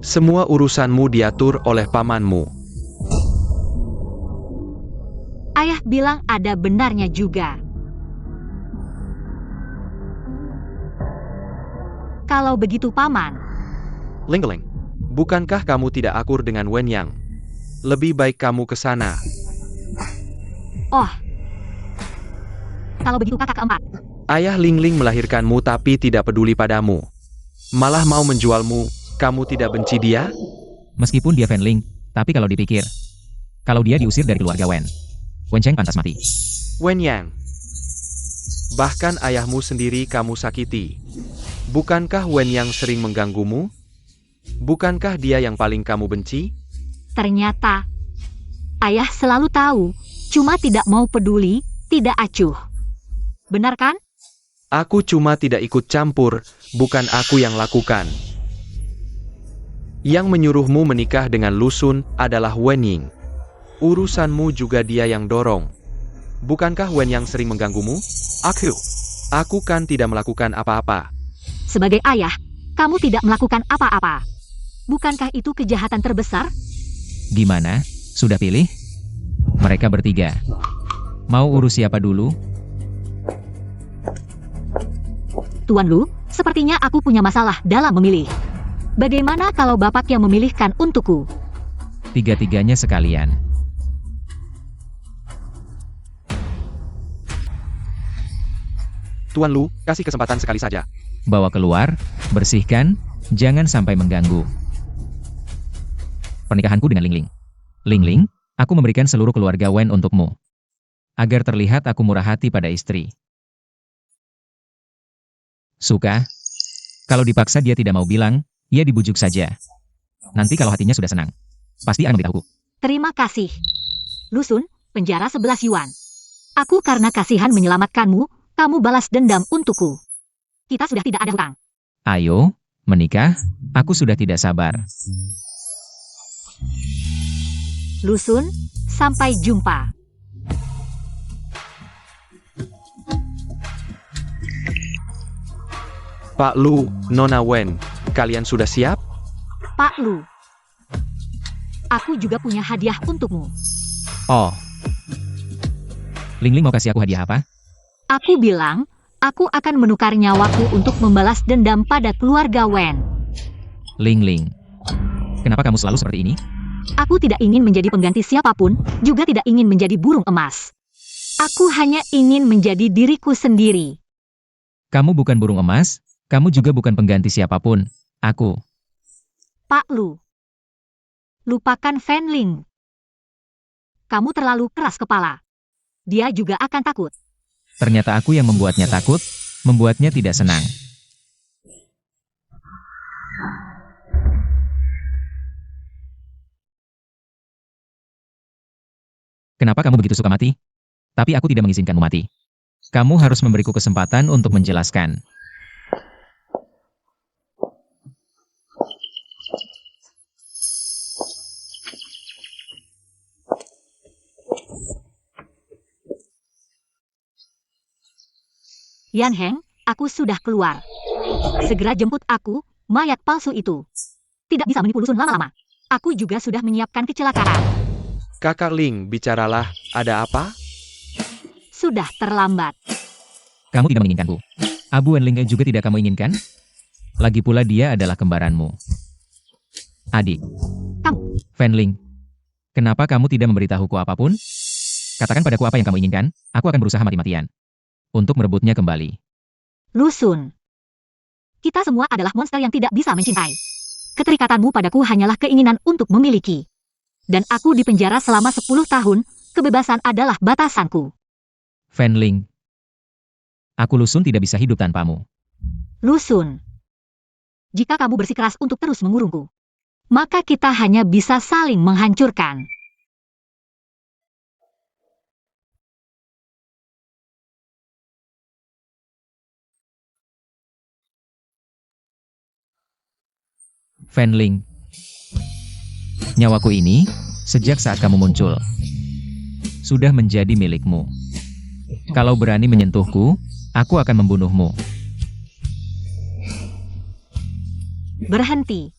semua urusanmu diatur oleh pamanmu. ayah bilang ada benarnya juga. Kalau begitu paman, Linggeling, bukankah kamu tidak akur dengan Wen Yang? Lebih baik kamu ke sana. oh. Kalau begitu kakak keempat, Ayah Lingling melahirkanmu tapi tidak peduli padamu. Malah mau menjualmu, kamu tidak benci dia? Meskipun dia Fanling, tapi kalau dipikir. Kalau dia diusir dari keluarga Wen. Wen Cheng pantas mati. Wen Yang. Bahkan ayahmu sendiri kamu sakiti. Bukankah Wen Yang sering mengganggumu? Bukankah dia yang paling kamu benci? ternyata ayah selalu tahu, cuma tidak mau peduli, tidak acuh. Benar kan? Aku cuma tidak ikut campur, bukan aku yang lakukan. Yang menyuruhmu menikah dengan Lusun adalah Wen Ying. Urusanmu juga dia yang dorong. Bukankah Wen yang sering mengganggumu? Aku kan tidak melakukan apa-apa. Sebagai ayah, kamu tidak melakukan apa-apa. Bukankah itu kejahatan terbesar? Gimana? Sudah pilih? Mereka bertiga. Mau urus siapa dulu? Tuan Lu, sepertinya aku punya masalah dalam memilih. Bagaimana kalau Bapak yang memilihkan untukku? Tiga-tiganya sekalian. Tuan Lu, kasih kesempatan sekali saja. Bawa keluar, bersihkan, jangan sampai mengganggu. Pernikahanku dengan Lingling. Lingling, aku memberikan seluruh keluarga Wen untukmu. Agar terlihat aku murah hati pada istri. Suka? Kalau dipaksa dia tidak mau bilang, ia dibujuk saja. Nanti kalau hatinya sudah senang, pasti akan memberitahuku. Terima kasih. Lusun, penjara 11 yuan. Aku karena kasihan menyelamatkanmu, kamu balas dendam untukku. Kita sudah tidak ada hutang. Ayo, menikah, aku sudah tidak sabar. Lusun, sampai jumpa. Pak Lu, Nona Wen, kalian sudah siap? Pak Lu. Aku juga punya hadiah untukmu. Oh. Ling Ling mau kasih aku hadiah apa? Aku bilang, aku akan menukar nyawaku untuk membalas dendam pada keluarga Wen. Ling Ling. Kenapa kamu selalu seperti ini? Aku tidak ingin menjadi pengganti siapapun, juga tidak ingin menjadi burung emas. Aku hanya ingin menjadi diriku sendiri. Kamu bukan burung emas, kamu juga bukan pengganti siapapun. Aku. Pak Lu. Lupakan Fan Ling. Kamu terlalu keras kepala. Dia juga akan takut. Ternyata aku yang membuatnya takut, membuatnya tidak senang. Kenapa kamu begitu suka mati? Tapi aku tidak mengizinkanmu mati. Kamu harus memberiku kesempatan untuk menjelaskan. Yan Heng, aku sudah keluar. Segera jemput aku, mayat palsu itu. Tidak bisa menipu Lusun lama-lama. Aku juga sudah menyiapkan kecelakaan. Kakak Ling, bicaralah, ada apa? Sudah terlambat. Kamu tidak menginginkanku. Abu Wenling juga tidak kamu inginkan? Lagi pula dia adalah kembaranmu. Adik. Kamu. Fanling. Kenapa kamu tidak memberitahuku apapun? Katakan padaku apa yang kamu inginkan, aku akan berusaha mati-matian. Untuk merebutnya kembali. Lusun. Kita semua adalah monster yang tidak bisa mencintai. Keterikatanmu padaku hanyalah keinginan untuk memiliki. Dan aku dipenjara selama 10 tahun, kebebasan adalah batasanku. Fanling. Aku Lusun tidak bisa hidup tanpamu. Lusun. Jika kamu bersikeras untuk terus mengurungku, maka kita hanya bisa saling menghancurkan. Fanling. Nyawaku ini, sejak saat kamu muncul, sudah menjadi milikmu. Kalau berani menyentuhku, aku akan membunuhmu. Berhenti.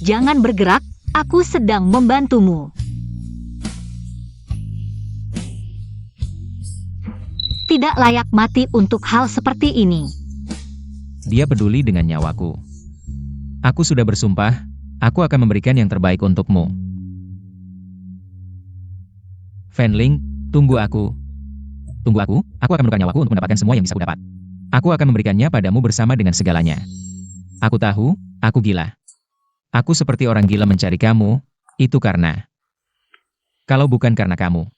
Jangan bergerak, aku sedang membantumu. Tidak layak mati untuk hal seperti ini. Dia peduli dengan nyawaku. Aku sudah bersumpah, aku akan memberikan yang terbaik untukmu. Fanling, tunggu aku. Tunggu aku akan menukar nyawaku untuk mendapatkan semua yang bisa kudapat. Aku akan memberikannya padamu bersama dengan segalanya. Aku tahu, aku gila. Aku seperti orang gila mencari kamu, itu karena... Kalau bukan karena kamu,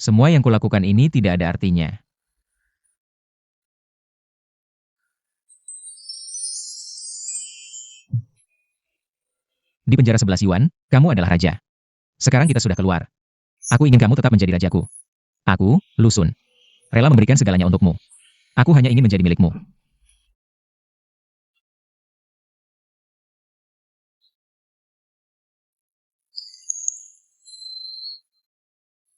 semua yang kulakukan ini tidak ada artinya. Di penjara 11 Yuan, kamu adalah raja. Sekarang kita sudah keluar. Aku ingin kamu tetap menjadi rajaku. Aku, Lusun, rela memberikan segalanya untukmu. Aku hanya ingin menjadi milikmu.